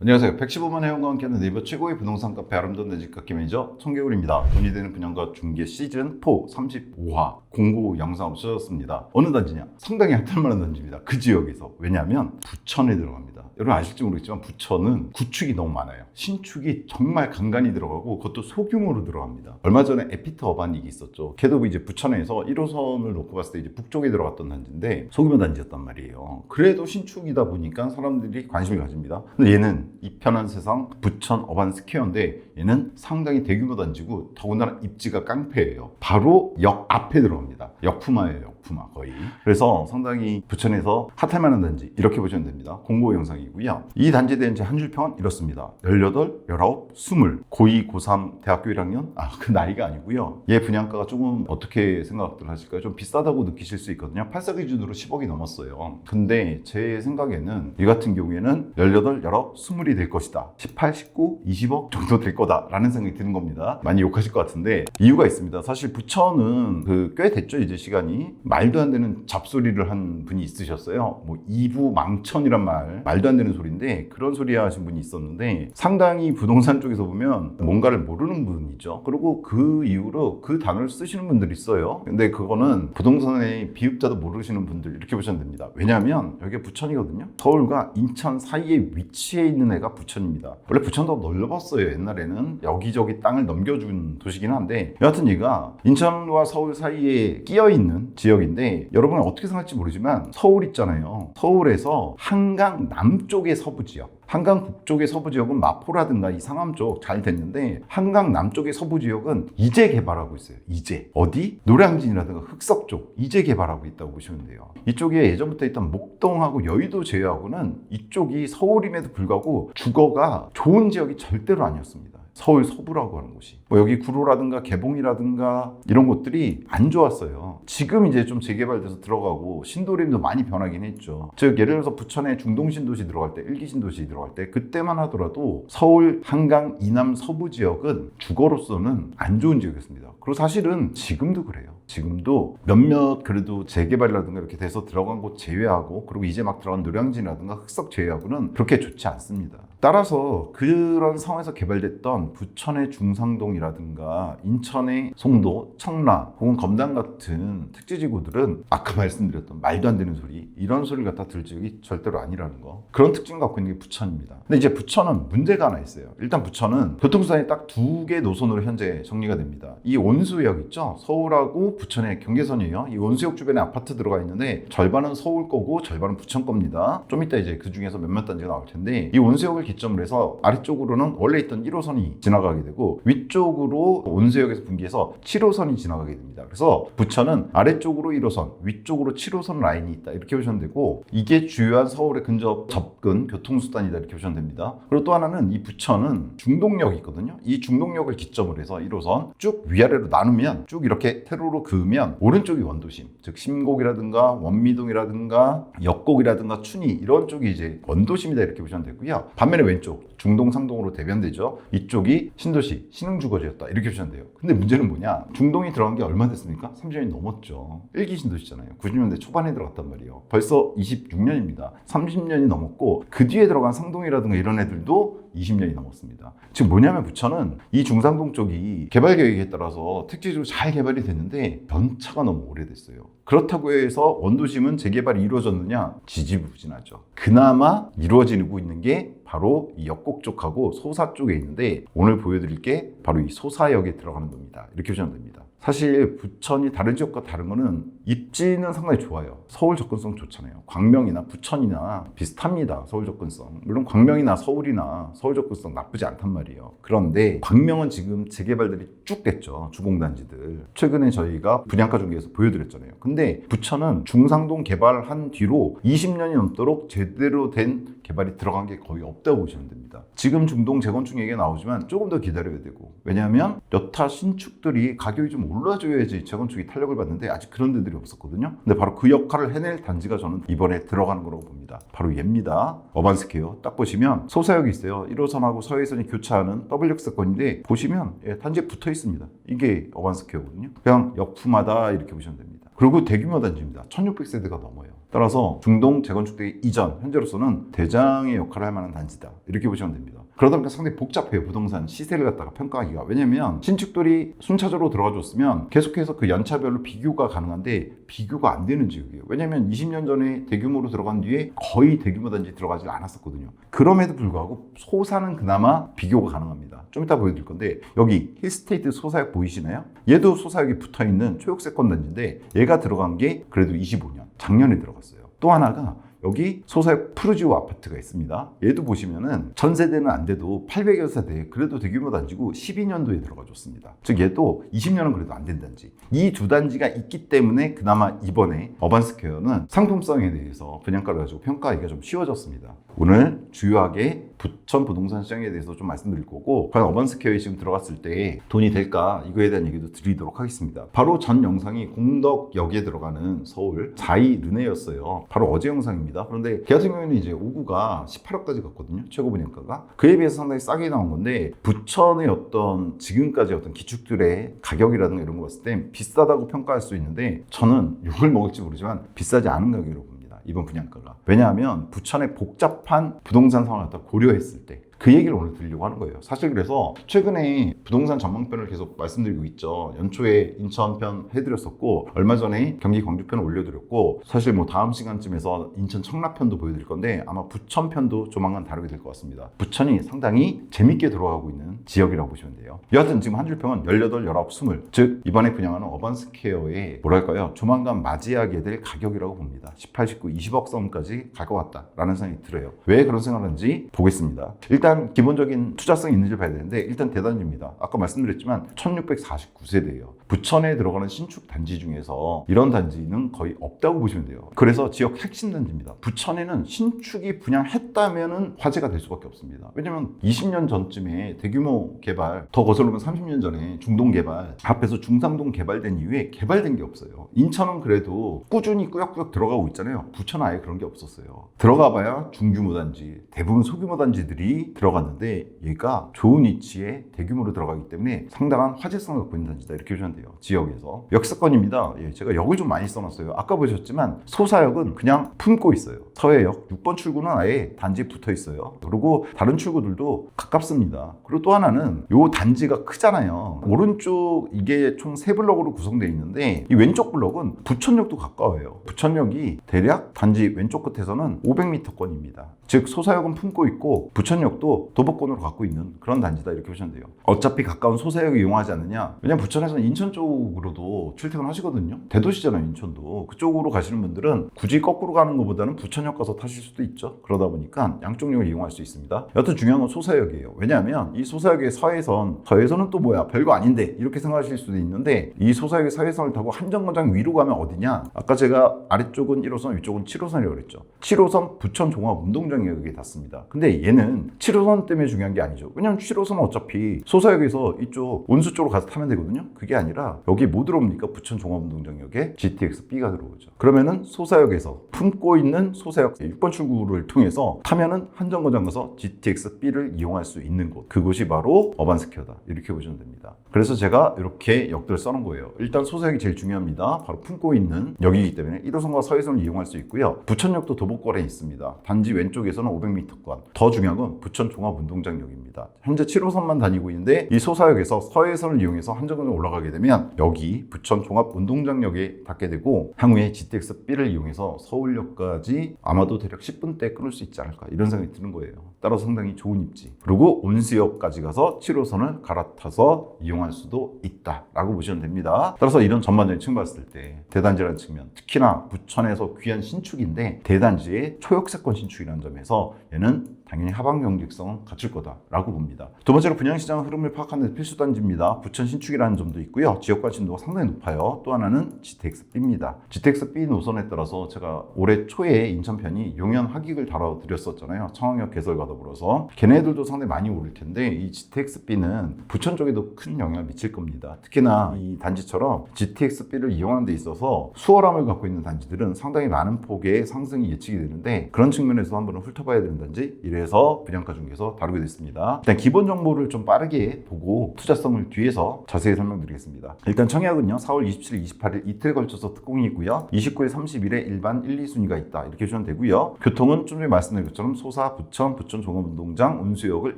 안녕하세요. 115만 회원과 함께하는 네이버 최고의 부동산 카페 아름다운 내 집 갖기 매니저 청개울입니다. 돈이 되는 분양가 중개 시즌 4 35화 공고 영상 없어졌습니다. 어느 단지냐? 상당히 핫할 만한 단지입니다. 그 지역에서. 왜냐하면 부천에 들어갑니다. 여러분 아실지 모르겠지만 부천은 구축이 너무 많아요. 신축이 정말 간간히 들어가고 그것도 소규모로 들어갑니다. 얼마 전에 에피트 어반이 있었죠. 걔도 이제 부천에서 1호선을 놓고 봤을 때 이제 북쪽에 들어갔던 단지인데 소규모 단지였단 말이에요. 그래도 신축이다 보니까 사람들이 관심을 가집니다. 근데 얘는 이 편한 세상 부천 어반 스퀘어인데 얘는 상당히 대규모 단지고 더군다나 입지가 깡패예요. 바로 역 앞에 들어갑니다. 역푸마예요. 역푸마 거의. 그래서 상당히 부천에서 핫할 만한 단지 이렇게 보시면 됩니다. 공고 영상이고요. 이 단지에 대한 제 한 줄 평은 이렇습니다. 18, 19, 20 고2, 고3 대학교 1학년? 그 나이가 아니고요. 얘 분양가가 조금 어떻게 생각들 하실까요? 좀 비싸다고 느끼실 수 있거든요. 84 기준으로 10억이 넘었어요. 근데 제 생각에는 이 같은 경우에는 18, 19, 20이 될 것이다. 18, 19, 20억 정도 될 거다라는 생각이 드는 겁니다. 많이 욕하실 것 같은데 이유가 있습니다. 사실 부천은 꽤 됐죠. 이제 시간이. 말도 안 되는 잡소리를 한 분이 있으셨어요. 뭐 이부 망천이란 말도 안 되는 소리인데 그런 소리 하신 분이 있었는데 상당히 부동산 쪽에서 보면 뭔가를 모르는 분이죠. 그리고 그 이후로 그 단어를 쓰시는 분들이 있어요. 근데 그거는 부동산의 비읍자도 모르시는 분들 이렇게 보시면 됩니다. 왜냐하면 여기가 부천이거든요. 서울과 인천 사이에 위치해 있는 애가 부천입니다. 원래 부천도 넓었어요. 옛날에는 여기저기 땅을 넘겨준 도시긴 한데 여하튼 얘가 인천과 서울 사이에 끼어있는 지역인데 여러분은 어떻게 생각할지 모르지만 서울 있잖아요. 서울에서 한강 남쪽의 서부 지역, 한강 북쪽의 서부 지역은 마포라든가 이 상암 쪽 잘 됐는데 한강 남쪽의 서부 지역은 이제 개발하고 있어요. 이제 어디? 노량진이라든가 흑석 쪽 이제 개발하고 있다고 보시면 돼요. 이쪽에 예전부터 있던 목동하고 여의도 제외하고는 이쪽이 서울임에도 불구하고 주거가 좋은 지역이 절대로 아니었습니다. 서울 서부라고 하는 곳이. 뭐 여기 구로라든가 개봉이라든가 이런 곳들이 안 좋았어요. 지금 이제 좀 재개발돼서 들어가고 신도림도 많이 변하긴 했죠. 즉 예를 들어서 부천에 중동신도시 들어갈 때 1기 신도시 들어갈 때 그때만 하더라도 서울 한강 이남 서부 지역은 주거로서는 안 좋은 지역이었습니다. 그리고 사실은 지금도 그래요. 지금도 몇몇 그래도 재개발이라든가 이렇게 돼서 들어간 곳 제외하고 그리고 이제 막 들어간 노량진이라든가 흑석 제외하고는 그렇게 좋지 않습니다. 따라서 그런 상황에서 개발됐던 부천의 중상동이라든가 인천의 송도, 청라 혹은 검단 같은 특지지구들은 아까 말씀드렸던 말도 안 되는 소리 이런 소리를 갖다 들 지역이 절대로 아니라는 거 그런 특징을 갖고 있는 게 부천입니다. 근데 이제 부천은 문제가 하나 있어요. 일단 부천은 교통수단이 딱 2개 노선으로 현재 정리가 됩니다. 이 온수역 있죠? 서울하고 부천의 경계선이에요. 이 온수역 주변에 아파트 들어가 있는데 절반은 서울 거고 절반은 부천 겁니다. 좀 이따 이제 그 중에서 몇몇 단지가 나올 텐데 이 온수역을 기점으로 해서 아래쪽으로는 원래 있던 1호선이 지나가게 되고 위쪽으로 온수역에서 분기해서 7호선이 지나가게 됩니다. 그래서 부천은 아래쪽으로 1호선, 위쪽으로 7호선 라인이 있다. 이렇게 보시면 되고 이게 주요한 서울의 근접 접근 교통수단이다. 이렇게 보시면 됩니다. 그리고 또 하나는 이 부천은 중동역이 있거든요. 이 중동역을 기점으로 해서 1호선 쭉 위아래로 나누면 쭉 이렇게 세로로 그으면 오른쪽이 원도심, 즉 신곡이라든가 원미동이라든가 역곡이라든가 춘희 이런 쪽이 이제 원도심이다. 이렇게 보시면 되고요. 반면에 왼쪽 중동 상동으로 대변되죠. 이쪽이 신도시 신흥주거지였다. 이렇게 보시면 돼요. 근데 문제는 뭐냐? 중동이 들어간 게 얼마 됐습니까? 30년이 넘었죠. 1기 신도시잖아요. 90년대 초반에 들어갔단 말이에요. 벌써 26년입니다. 30년이 넘었고 그 뒤에 들어간 상동이라든가 이런 애들도 20년이 넘었습니다. 지금 뭐냐면 부천은 이 중상동 쪽이 개발 계획에 따라서 특지적으로 잘 개발이 됐는데 연차가 너무 오래됐어요. 그렇다고 해서 원도심은 재개발이 이루어졌느냐? 지지부진하죠. 그나마 이루어지고 있는 게 바로 이 역곡 쪽하고 소사 쪽에 있는데 오늘 보여드릴 게 바로 이 소사역에 들어가는 겁니다. 이렇게 보시면 됩니다. 사실 부천이 다른 지역과 다른 거는 입지는 상당히 좋아요. 서울 접근성 좋잖아요. 광명이나 부천이나 비슷합니다. 서울 접근성. 물론 광명이나 서울이나 서울 접근성 나쁘지 않단 말이에요. 그런데 광명은 지금 재개발들이 쭉 됐죠. 주공단지들. 최근에 저희가 분양가 중개에서 보여드렸잖아요. 근데 부천은 중상동 개발한 뒤로 20년이 넘도록 제대로 된 개발이 들어간 게 거의 없다고 보시면 됩니다. 지금 중동 재건축 얘기가 나오지만 조금 더 기다려야 되고 왜냐하면 여타 신축들이 가격이 좀 올라줘야지 재건축이 탄력을 받는데 아직 그런 데들이 없었거든요. 근데 바로 그 역할을 해낼 단지가 저는 이번에 들어가는 거라고 봅니다. 바로 얘입니다. 어반스퀘어 딱 보시면 소사역이 있어요. 1호선하고 서해선이 교차하는 W역세권인데 보시면 단지에 붙어 있습니다. 이게 어반스퀘어거든요. 그냥 역품하다 이렇게 보시면 됩니다. 그리고 대규모 단지입니다. 1600세대가 넘어요. 따라서 중동 재건축되기 이전 현재로서는 대장의 역할을 할 만한 단지다, 이렇게 보시면 됩니다. 그러다 보니까 상당히 복잡해요. 부동산 시세를 갖다가 평가하기가. 왜냐면 신축들이 순차적으로 들어가줬으면 계속해서 그 연차별로 비교가 가능한데 비교가 안 되는 지역이에요. 왜냐면 20년 전에 대규모로 들어간 뒤에 거의 대규모 단지 들어가지 않았었거든요. 그럼에도 불구하고 소사는 그나마 비교가 가능합니다. 좀 이따 보여드릴 건데, 여기 힐스테이트 소사역 보이시나요? 얘도 소사역이 붙어있는 초역세권 단지인데 얘가 들어간 게 그래도 25년 작년에 들어갔어요. 또 하나가 여기 소사역 푸르지오 아파트가 있습니다. 얘도 보시면은 전 세대는 안 돼도 800여 세대, 그래도 대규모 단지고 12년도에 들어가줬습니다. 즉 얘도 20년은 그래도 안 된 단지. 이 두 단지가 있기 때문에 그나마 이번에 어반스퀘어는 상품성에 대해서 분양가를 가지고 평가하기가 좀 쉬워졌습니다. 오늘 주요하게 부천 부동산 시장에 대해서 좀 말씀드릴 거고, 과연 어반스퀘어에 지금 들어갔을 때 돈이 될까, 이거에 대한 얘기도 드리도록 하겠습니다. 바로 전 영상이 공덕역에 들어가는 서울 4위 르네였어요. 바로 어제 영상입니다. 그런데 걔 같은 경우에는 이제 5구가 18억까지 갔거든요. 최고 분양가가. 그에 비해서 상당히 싸게 나온 건데, 부천의 어떤 지금까지 어떤 기축들의 가격이라든가 이런 거 봤을 때 비싸다고 평가할 수 있는데, 저는 욕을 먹을지 모르지만 비싸지 않은 가격으로 봅니다. 이번 분양가가. 왜냐하면 부천의 복잡한 부동산 상황을 갖다 고려했을 때 그 얘기를 오늘 드리려고 하는 거예요. 사실 그래서 최근에 부동산 전망편을 계속 말씀드리고 있죠. 연초에 인천편 해드렸었고, 얼마 전에 경기 광주편 올려드렸고, 사실 뭐 다음 시간쯤에서 인천 청라편도 보여드릴 건데 아마 부천편도 조만간 다루게 될 것 같습니다. 부천이 상당히 재밌게 들어가고 있는 지역이라고 보시면 돼요. 여하튼 지금 한 줄평은 18, 19, 20, 즉 이번에 분양하는 어반스퀘어의 뭐랄까요, 조만간 맞이하게 될 가격이라고 봅니다. 18, 19, 20억 선까지 갈 것 같다라는 생각이 들어요. 왜 그런 생각을 하는지 보겠습니다. 일단 기본적인 투자성이 있는지 봐야 되는데, 일단 대단지입니다. 아까 말씀드렸지만 1649세대예요. 부천에 들어가는 신축 단지 중에서 이런 단지는 거의 없다고 보시면 돼요. 그래서 지역 핵심 단지입니다. 부천에는 신축이 분양했다면 화제가 될 수밖에 없습니다. 왜냐면 20년 전쯤에 대규모 개발, 더 거슬러면 30년 전에 중동 개발, 앞에서 중상동 개발된 이후에 개발된 게 없어요. 인천은 그래도 꾸준히 꾸역꾸역 들어가고 있잖아요. 부천은 아예 그런 게 없었어요. 들어가봐야 중규모 단지, 대부분 소규모 단지들이 들어갔는데 얘가 좋은 위치에 대규모로 들어가기 때문에 상당한 화제성을 갖고 있는 단지다, 이렇게 보시면 돼요. 지역에서. 역세권입니다. 예, 제가 역을 좀 많이 써놨어요. 아까 보셨지만 소사역은 그냥 품고 있어요. 서해역 6번 출구는 아예 단지에 붙어 있어요. 그리고 다른 출구들도 가깝습니다. 그리고 또 하나는 요 단지가 크잖아요. 오른쪽 이게 총 3블럭으로 구성되어 있는데 이 왼쪽 블럭은 부천역도 가까워요. 부천역이 대략 단지 왼쪽 끝에서는 500m권입니다. 즉 소사역은 품고 있고 부천역도 도보권으로 갖고 있는 그런 단지다, 이렇게 보시면 돼요. 어차피 가까운 소사역을 이용하지 않느냐? 왜냐면 부천에서는 인천 쪽으로도 출퇴근하시거든요. 대도시잖아요, 인천도. 그쪽으로 가시는 분들은 굳이 거꾸로 가는 것보다는 부천역 가서 타실 수도 있죠. 그러다 보니까 양쪽역을 이용할 수 있습니다. 여튼 중요한 건 소사역이에요. 왜냐하면 이 소사역의 서해선은 또 뭐야, 별거 아닌데, 이렇게 생각하실 수도 있는데, 이 소사역의 서해선을 타고 한정거장 위로 가면 어디냐? 아까 제가 아래쪽은 1호선, 위쪽은 7호선이라고 그랬죠. 7호선 부천 종합운동장역에 닿습니다. 근데 얘는 7호선 때문에 중요한 게 아니죠. 왜냐면 7호선은 어차피 소사역에서 이쪽 온수 쪽으로 가서 타면 되거든요. 그게 아니라 여기 뭐 들어옵니까? 부천 종합운동장역에 GTX-B가 들어오죠. 그러면은 소사역에서 품고 있는 소사역 6번 출구를 통해서 타면은 한정거장 가서 GTX-B를 이용할 수 있는 곳, 그곳이 바로 어반스퀘어다, 이렇게 보시면 됩니다. 그래서 제가 이렇게 역들을 써놓은 거예요. 일단 소사역이 제일 중요합니다. 바로 품고 있는 역이기 때문에 1호선과 서해선을 이용할 수 있고요. 부천역도 도보권에 있습니다. 단지 왼쪽에서는 500m권. 더 중요한 건 부천 종합운동장역입니다. 현재 7호선만 다니고 있는데 이 소사역에서 서해선을 이용해서 한정거장 올라가게 되면 여기 부천 종합운동장역에 닿게 되고, 향후에 GTX-B를 이용해서 서울역까지 아마도 대략 10분대 끊을 수 있지 않을까, 이런 생각이 드는 거예요. 따라서 상당히 좋은 입지. 그리고 온수역까지 가서 7호선을 갈아타서 이용할 수도 있다라고 보시면 됩니다. 따라서 이런 전반적인 측면 봤을 때 대단지라는 측면, 특히나 부천에서 귀한 신축인데 대단지의 초역세권 신축이라는 점에서 얘는 당연히 하방 경직성은 갖출 거다라고 봅니다. 두 번째로 분양시장 흐름을 파악하는 데 필수 단지입니다. 부천 신축이라는 점도 있고요. 지역 관심도가 상당히 높아요. 또 하나는 GTX-B입니다. GTX-B 노선에 따라서 제가 올해 초에 인천편이 용현 하객을 다뤄드렸었잖아요. 청학역 개설과 더불어서. 걔네들도 상당히 많이 오를 텐데 이 GTX-B는 부천 쪽에도 큰 영향을 미칠 겁니다. 특히나 이 단지처럼 GTX-B를 이용하는 데 있어서 수월함을 갖고 있는 단지들은 상당히 많은 폭의 상승이 예측이 되는데, 그런 측면에서 한번 훑어봐야 되는 단지 1회 그래서 분양가 중개에서 다루게 됐습니다. 일단 기본 정보를 좀 빠르게 보고 투자성을 뒤에서 자세히 설명드리겠습니다. 일단 청약은요 4월 27일, 28일 이틀 걸쳐서 특공이 있고요. 29일, 30일에 일반 1, 2순위가 있다 이렇게 보시면 되고요. 교통은 좀 전에 말씀드린 것처럼 소사, 부천 종합운동장, 운수역을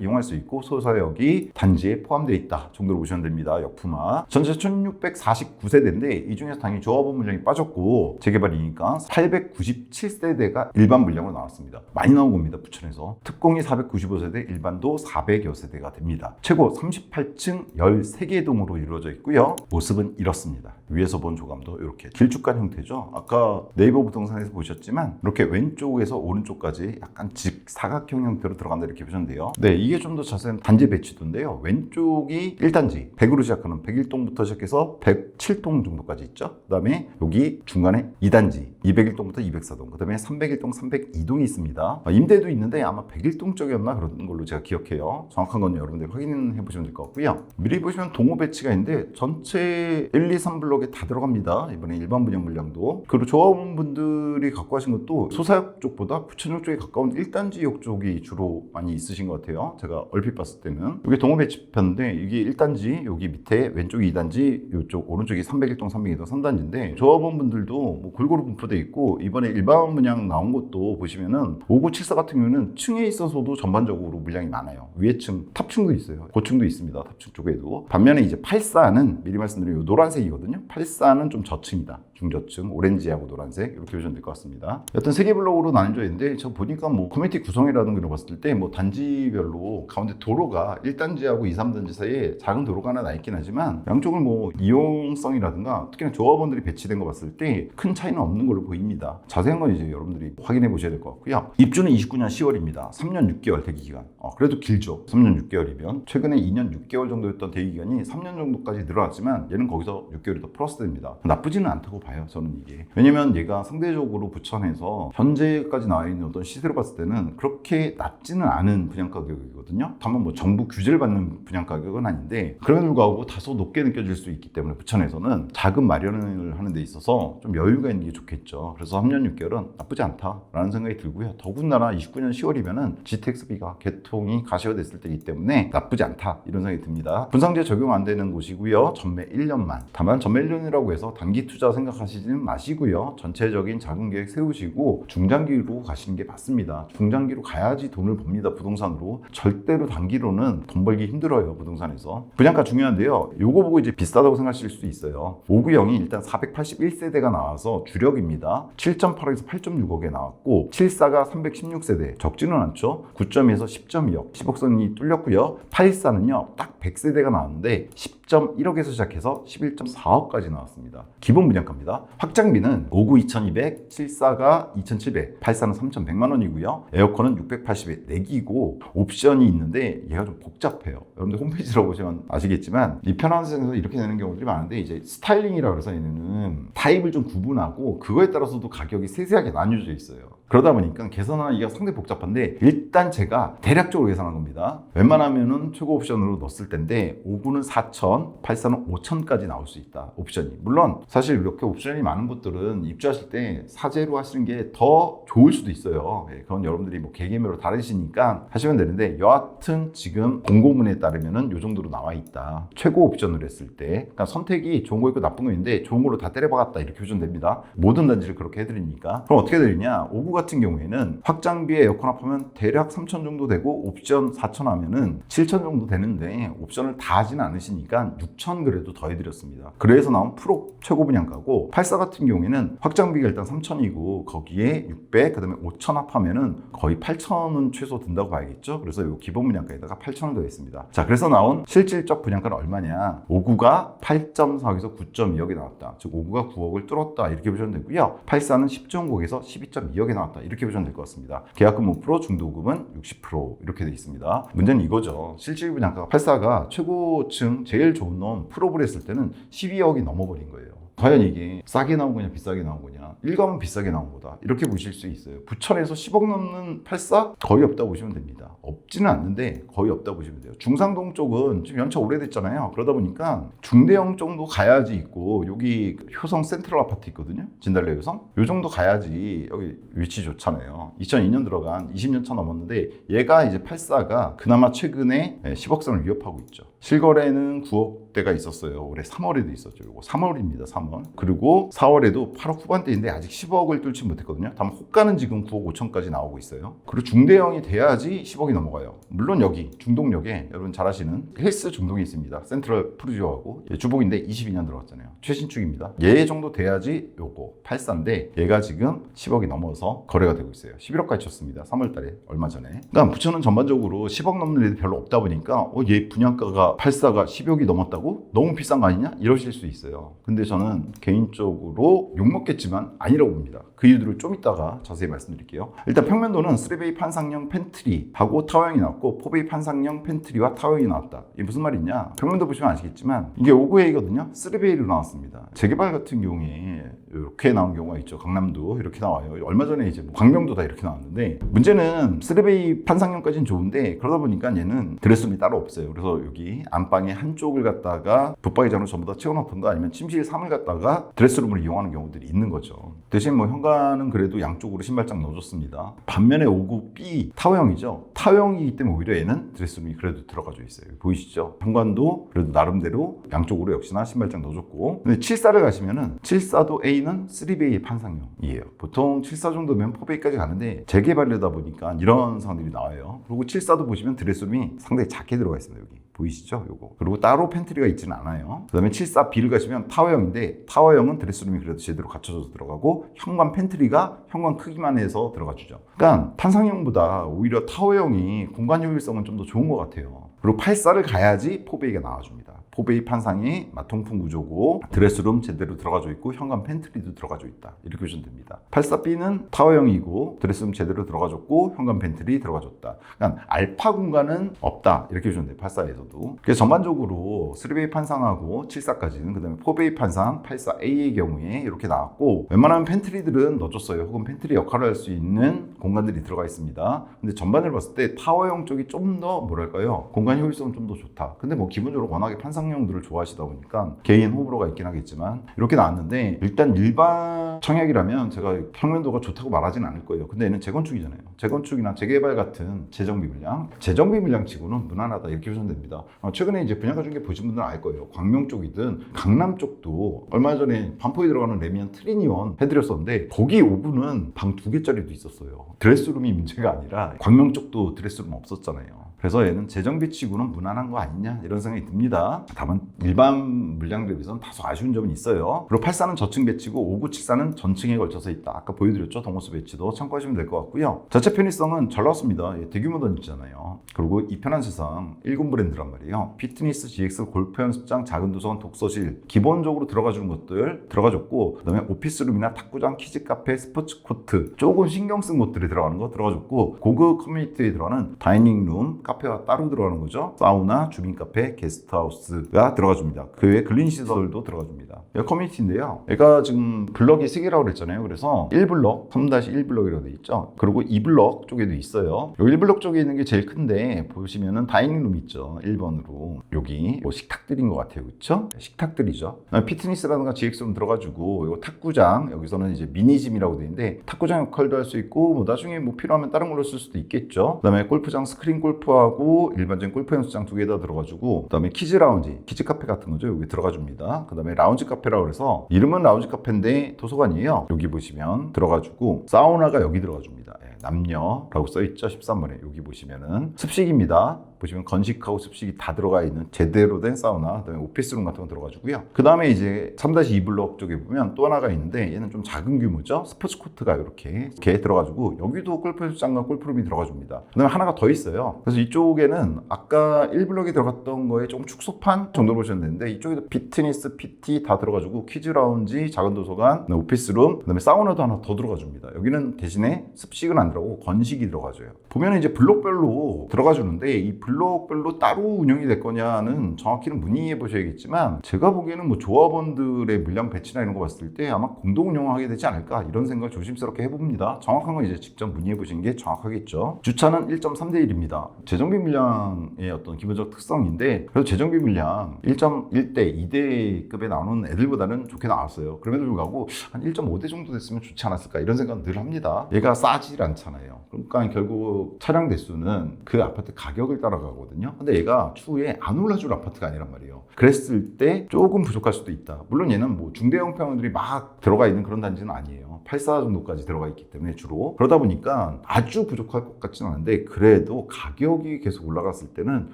이용할 수 있고 소사역이 단지에 포함되어 있다 정도로 보시면 됩니다. 역품화. 전체 1649세대인데 이 중에서 당연히 조합원 물량이 빠졌고 재개발이니까 897세대가 일반 물량으로 나왔습니다. 많이 나온 겁니다. 부천에서. 특공이 495세대, 일반도 400여 세대가 됩니다. 최고 38층 13개 동으로 이루어져 있고요. 모습은 이렇습니다. 위에서 본 조감도 이렇게 길쭉한 형태죠. 아까 네이버 부동산에서 보셨지만 이렇게 왼쪽에서 오른쪽까지 약간 직사각형 형태로 들어간다 이렇게 보시면 돼요. 네, 이게 좀 더 자세한 단지 배치도인데요. 왼쪽이 1단지 100으로 시작하는 101동부터 시작해서 107동 정도까지 있죠. 그 다음에 여기 중간에 2단지 201동부터 204동, 그 다음에 301동, 302동이 있습니다. 임대도 있는데 아마 101동 쪽이었나 그런 걸로 제가 기억해요. 정확한 건 여러분들 확인해 보시면 될 것 같고요. 미리 보시면 동호 배치가 있는데 전체 1, 2, 3블록에 다 들어갑니다. 이번에 일반 분양 물량도. 그리고 조합원분들이 갖고 하신 것도 소사역 쪽보다 부천역 쪽에 가까운 1단지역 쪽이 주로 많이 있으신 것 같아요. 제가 얼핏 봤을 때는. 이게 동호 배치편인데 이게 1단지, 여기 밑에 왼쪽이 2단지, 이쪽 오른쪽이 301동, 302동 3단지인데 조합원분들도 뭐 골고루 분포되어 있고 이번에 일반 분양 나온 것도 보시면은 5974 같은 경우는 층에 있어서도 전반적으로 물량이 많아요. 위에 층, 탑층도 있어요. 고층도 있습니다. 탑층 쪽에도. 반면에 이제 84는 미리 말씀드린 이 노란색이거든요. 84는 좀 저층이다. 중저층, 오렌지하고 노란색 이렇게 보시면 될 것 같습니다. 여튼 3개 블록으로 나눠져 있는데 저 보니까 뭐 커뮤니티 구성이라든가 이런 거 봤을 때 뭐 단지별로 가운데 도로가 1단지하고 2, 3단지 사이에 작은 도로가 하나 나 있긴 하지만 양쪽을 뭐 이용성이라든가 특히나 조합원들이 배치된 거 봤을 때 큰 차이는 없는 걸로 보입니다. 자세한 건 이제 여러분들이 확인해 보셔야 될 것 같고요. 입주는 29년 10월입니다. 3년 6개월 대기기간. 그래도 길죠. 3년 6개월이면 최근에 2년 6개월 정도였던 대기기간이 3년 정도까지 늘어났지만 얘는 거기서 6개월이 더 플러스 됩니다. 나쁘지는 않다고 봐요. 저는 이게. 왜냐면 얘가 상대적으로 부천에서 현재까지 나와 있는 어떤 시세로 봤을 때는 그렇게 낮지는 않은 분양 가격이거든요. 다만 뭐 정부 규제를 받는 분양 가격은 아닌데 그럼에도 불구하고 다소 높게 느껴질 수 있기 때문에 부천에서는 자금 마련을 하는 데 있어서 좀 여유가 있는 게 좋겠죠. 그래서 3년 6개월은 나쁘지 않다라는 생각이 들고요. 더군다나 29년 10월이면은 GTX비가 개통이 가시화됐을 때이기 때문에 나쁘지 않다 이런 생각이 듭니다. 분상제 적용 안 되는 곳이고요. 전매 1년만. 다만 전매 1년이라고 해서 단기 투자 생각하시지는 마시고요. 전체적인 자금 계획 세우시고 중장기로 가시는 게 맞습니다. 중장기로 가야지 돈을 법니다. 부동산으로. 절대로 단기로는 돈 벌기 힘들어요. 부동산에서. 분양가 중요한데요. 요거 보고 이제 비싸다고 생각하실 수도 있어요. 5구형이 일단 481세대가 나와서 주력입니다. 7.8억에서 8.6억에 나왔고 74가 316세대. 적지는 않죠. 9.2에서 10.2억. 10억선이 뚫렸고요. 814는요. 딱 100세대가 나왔는데 10.1억에서 시작해서 11.4억까지 나왔습니다. 기본 분양가입니다. 확장비는 5구 2200, 74가 2700, 84는 3100만 원이고요. 에어컨은 680에 4기고 옵션이 있는데 얘가 좀 복잡해요. 여러분들 홈페이지로 보시면 아시겠지만 이 편한 세상에서 이렇게 되는 경우들이 많은데 이제 스타일링이라고 해서 얘는 타입을 좀 구분하고 그거에 따라서도 가격이 세세하게 나뉘어져 있어요. 그러다 보니까 개선하기가 상당히 복잡한데 일단 제가 대략적으로 계산한 겁니다. 웬만하면은 최고 옵션으로 넣었을 텐데 5구는 4천, 84는 5천까지 나올 수 있다. 옵션이. 물론 사실 이렇게 옵션이 많은 곳들은 입주하실 때 사제로 하시는 게 더 좋을 수도 있어요. 그건 여러분들이 뭐 개개별로 다르시니까 하시면 되는데 여하튼 지금 공고문에 따르면은 이 정도로 나와 있다. 최고 옵션을 했을 때 그러니까 선택이 좋은 거 있고 나쁜 거 있는데 좋은 걸로 다 때려박았다 이렇게 보시면 됩니다. 모든 단지를 그렇게 해드리니까. 그럼 어떻게 되느냐? 5구 같은 경우에는 확장비에 에어컨 합하면 대략 3천 정도 되고 옵션 4천 하면은 7천 정도 되는데 옵션을 다 하진 않으시니까 6천 그래도 더해드렸습니다. 그래서 나온 프로 최고 분양가고 84 같은 경우에는 확장비가 일단 3천이고 거기에 600 그다음에 5천 합하면은 거의 8천은 최소 든다고 봐야겠죠. 그래서 이 기본 분양가에다가 8천을 더했습니다. 자, 그래서 나온 실질적 분양가는 얼마냐? 5구가 8.4억에서 9.2억에 나왔다. 즉 5구가 9억을 뚫었다 이렇게 보시면 되고요. 84는 10.9억에서 12.2억에 나왔다 이렇게 보시면 될 것 같습니다. 계약금 5%, 중도금은 60% 이렇게 돼 있습니다. 문제는 이거죠. 실질 분양가가 84가 최고층 제일 좋은 놈 풀업을 했을 때는 12억이 넘어버린 거예요. 과연 이게 싸게 나온 거냐 비싸게 나온 거냐. 일감은 비싸게 나온 거다 이렇게 보실 수 있어요. 부천에서 10억 넘는 84 거의 없다고 보시면 됩니다. 없지는 않는데 거의 없다고 보시면 돼요. 중상동 쪽은 지금 연차 오래됐잖아요. 그러다 보니까 중대형 정도 가야지 있고, 여기 효성 센트럴 아파트 있거든요. 진달래 효성. 요 정도 가야지 여기 위치 좋잖아요. 2002년 들어간 20년 차 넘었는데 얘가 이제 84가 그나마 최근에 10억 선을 위협하고 있죠. 실거래는 9억대가 있었어요. 올해 3월에도 있었죠. 요거 3월입니다. 3월. 그리고 4월에도 8억 후반대인데 아직 10억을 뚫지 못했거든요. 다만 호가는 지금 9억 5천까지 나오고 있어요. 그리고 중대형이 돼야지 10억이 넘어가요. 물론 여기 중동역에 여러분 잘 아시는 헬스 중동이 있습니다. 센트럴 푸르지오하고 주복인데 22년 들어갔잖아요. 최신축입니다. 얘 정도 돼야지 요거 84인데 얘가 지금 10억이 넘어서 거래가 되고 있어요. 11억까지 쳤습니다. 3월달에 얼마 전에. 그러니까 부천은 전반적으로 10억 넘는 애들 별로 없다 보니까 얘 분양가가 84가 10억이 넘었다고? 너무 비싼 거 아니냐? 이러실 수 있어요. 근데 저는 개인적으로 욕먹겠지만 아니라고 봅니다. 그 이유들을 좀 이따가 자세히 말씀드릴게요. 일단 평면도는 3베이 판상형 펜트리하고 타워형이 나왔고 4베이 판상형 펜트리와 타워형이 나왔다. 이게 무슨 말이냐? 평면도 보시면 아시겠지만 이게 5구웨이거든요. 3베이로 나왔습니다. 재개발 같은 경우에 이렇게 나온 경우가 있죠. 강남도 이렇게 나와요. 얼마 전에 이제 광명도 다 이렇게 나왔는데 문제는 3베이 판상형까지는 좋은데 그러다 보니까 얘는 드레스룸이 따로 없어요. 그래서 여기 안방의 한쪽을 갖다가 붙박이장으로 전부 다 채워놓던가 아니면 침실 3을 갖다가 드레스룸으로 이용하는 경우들이 있는 거죠. 대신 뭐 현관은 그래도 양쪽으로 신발장 넣어줬습니다. 반면에 5구 B 타워형이죠. 타워형이기 때문에 오히려 얘는 드레스룸이 그래도 들어가져 있어요. 보이시죠? 현관도 그래도 나름대로 양쪽으로 역시나 신발장 넣어줬고, 근데 74를 가시면은 74도 A는 3베이 판상형이에요. 보통 74 정도면 4베이까지 가는데 재개발이다 보니까 이런 상황들이 나와요. 그리고 74도 보시면 드레스룸이 상당히 작게 들어가 있습니다. 여기 보이시죠? 요거. 그리고 따로 팬트리가 있지는 않아요. 그 다음에 74B를 가시면 타워형인데 타워형은 드레스룸이 그래도 제대로 갖춰져서 들어가고 현관 팬트리가 현관 크기만 해서 들어가주죠. 그러니까 판상형보다 오히려 타워형이 공간 효율성은 좀 더 좋은 것 같아요. 그리고 84를 가야지 4베이가 나와줍니다. 4베이 판상이 통풍 구조고 드레스룸 제대로 들어가져 있고 현관 팬트리도 들어가져 있다. 이렇게 보시면 됩니다. 84B는 타워형이고 드레스룸 제대로 들어가졌고 현관 팬트리 들어가졌다. 그러니까 알파 공간은 없다. 이렇게 보시면 돼요. 84에서도. 그래서 전반적으로 3베이 판상하고 74까지는 그 다음에 4베이 판상 84A의 경우에 이렇게 나왔고 웬만하면 팬트리들은 넣어줬어요. 혹은 팬트리 역할을 할 수 있는 공간들이 들어가 있습니다. 근데 전반을 봤을 때 타워형 쪽이 좀 더 뭐랄까요? 공간 효율성은 좀 더 좋다. 근데 뭐 기본적으로 워낙에 판상형들을 좋아하시다 보니까 개인 호불호가 있긴 하겠지만 이렇게 나왔는데 일단 일반 청약이라면 제가 평면도가 좋다고 말하지는 않을 거예요. 근데 얘는 재건축이잖아요. 재건축이나 재개발 같은 재정비 물량 치고는 무난하다 이렇게 보시면 됩니다. 최근에 이제 분양가 중개 보신 분들은 알 거예요. 광명 쪽이든 강남 쪽도 얼마 전에 반포에 들어가는 레미안 트리니원 해드렸었는데 거기 5구는 방 2개짜리도 있었어요. 드레스룸이 문제가 아니라 광명 쪽도 드레스룸 없었잖아요. 그래서 얘는 재정비 치고는 무난한 거 아니냐 이런 생각이 듭니다. 다만 일반 물량들에 비해서는 다소 아쉬운 점은 있어요. 그리고 84는 저층 배치고 5974는 전층에 걸쳐서 있다. 아까 보여드렸죠. 동호수 배치도 참고하시면 될 것 같고요. 자체 편의성은 잘 나왔습니다. 대규모 던지잖아요. 그리고 이 편한 세상 1군 브랜드란 말이에요. 피트니스, GX, 골프 연습장, 작은 도서관, 독서실 기본적으로 들어가주는 것들 들어가줬고 그 다음에 오피스룸이나 탁구장, 키즈 카페, 스포츠 코트 조금 신경 쓴 것들이 들어가는 거 들어가줬고 고급 커뮤니티에 들어가는 다이닝룸, 카페가 따로 들어가는 거죠. 사우나, 주민 카페, 게스트하우스가 들어가줍니다. 그 외에 글린 시설도 들어가줍니다. 얘가 커뮤니티인데요. 얘가 지금 블럭이 3개라고 그랬잖아요. 그래서 1블럭, 3-1블럭이라고 돼 있죠. 그리고 2블럭 쪽에도 있어요. 여기 1블럭 쪽에 있는 게 제일 큰데 보시면은 다이닝룸 있죠. 1번으로. 여기 뭐 식탁들인 것 같아요. 그렇죠? 식탁들이죠. 피트니스라든가 GX룸 들어가지고 이거 탁구장, 여기서는 이제 미니짐이라고 돼 있는데 탁구장 역할도 할 수 있고 뭐 나중에 뭐 필요하면 다른 걸로 쓸 수도 있겠죠. 그다음에 골프장, 스크린 골프하고 일반적인 골프 연습장 2개 다 들어가지고 그다음에 키즈 라운지, 키즈 카페 같은 거죠. 여기 들어가줍니다. 그다음에 라운지 카페라고 해서 이름은 라운지 카페인데 도서관이에요. 여기 보시면 들어가지고 사우나가 여기 들어가줍니다. 남녀라고 써있죠. 13번에 여기 보시면은 습식입니다. 보시면 건식하고 습식이 다 들어가 있는 제대로 된 사우나, 그다음에 오피스룸 같은 거 들어가지고요. 그 다음에 이제 3-2블럭 쪽에 보면 또 하나가 있는데 얘는 좀 작은 규모죠. 스포츠 코트가 이렇게 들어가지고 여기도 골프 연습장과 골프룸이 들어가줍니다. 그 다음에 하나가 더 있어요. 그래서 이쪽에는 아까 1블럭에 들어갔던 거에 조금 축소판 정도로 보시면 되는데 이쪽에도 피트니스, PT 다 들어가지고 키즈 라운지, 작은 도서관, 오피스룸, 그 다음에 사우나도 하나 더 들어가줍니다. 여기는 대신에 습식은 안 안 들어가고 건식이 들어가줘요. 보면 이제 블록별로 들어가주는데 이 블록별로 따로 운영이 될 거냐는 정확히는 문의해 보셔야겠지만 제가 보기에는 뭐 조합원들의 물량 배치나 이런 거 봤을 때 아마 공동 운영하게 되지 않을까 이런 생각을 조심스럽게 해봅니다. 정확한 건 이제 직접 문의해 보시는 게 정확하겠죠. 주차는 1.3대 1입니다. 재정비 물량의 어떤 기본적 특성인데 그래서 재정비 물량 1.1대 2대급에 나오는 애들보다는 좋게 나왔어요. 그럼에도 불구하고 한 1.5대 정도 됐으면 좋지 않았을까 이런 생각은 늘 합니다. 얘가 싸질 않잖아요. 그러니까 결국 차량 대수는 그 아파트 가격을 따라가거든요. 근데 얘가 추후에 안 올라줄 아파트가 아니란 말이에요. 그랬을 때 조금 부족할 수도 있다. 물론 얘는 뭐 중대형 평형들이 막 들어가 있는 그런 단지는 아니에요. 84 정도까지 들어가 있기 때문에 주로 그러다 보니까 아주 부족할 것 같지는 않은데 그래도 가격이 계속 올라갔을 때는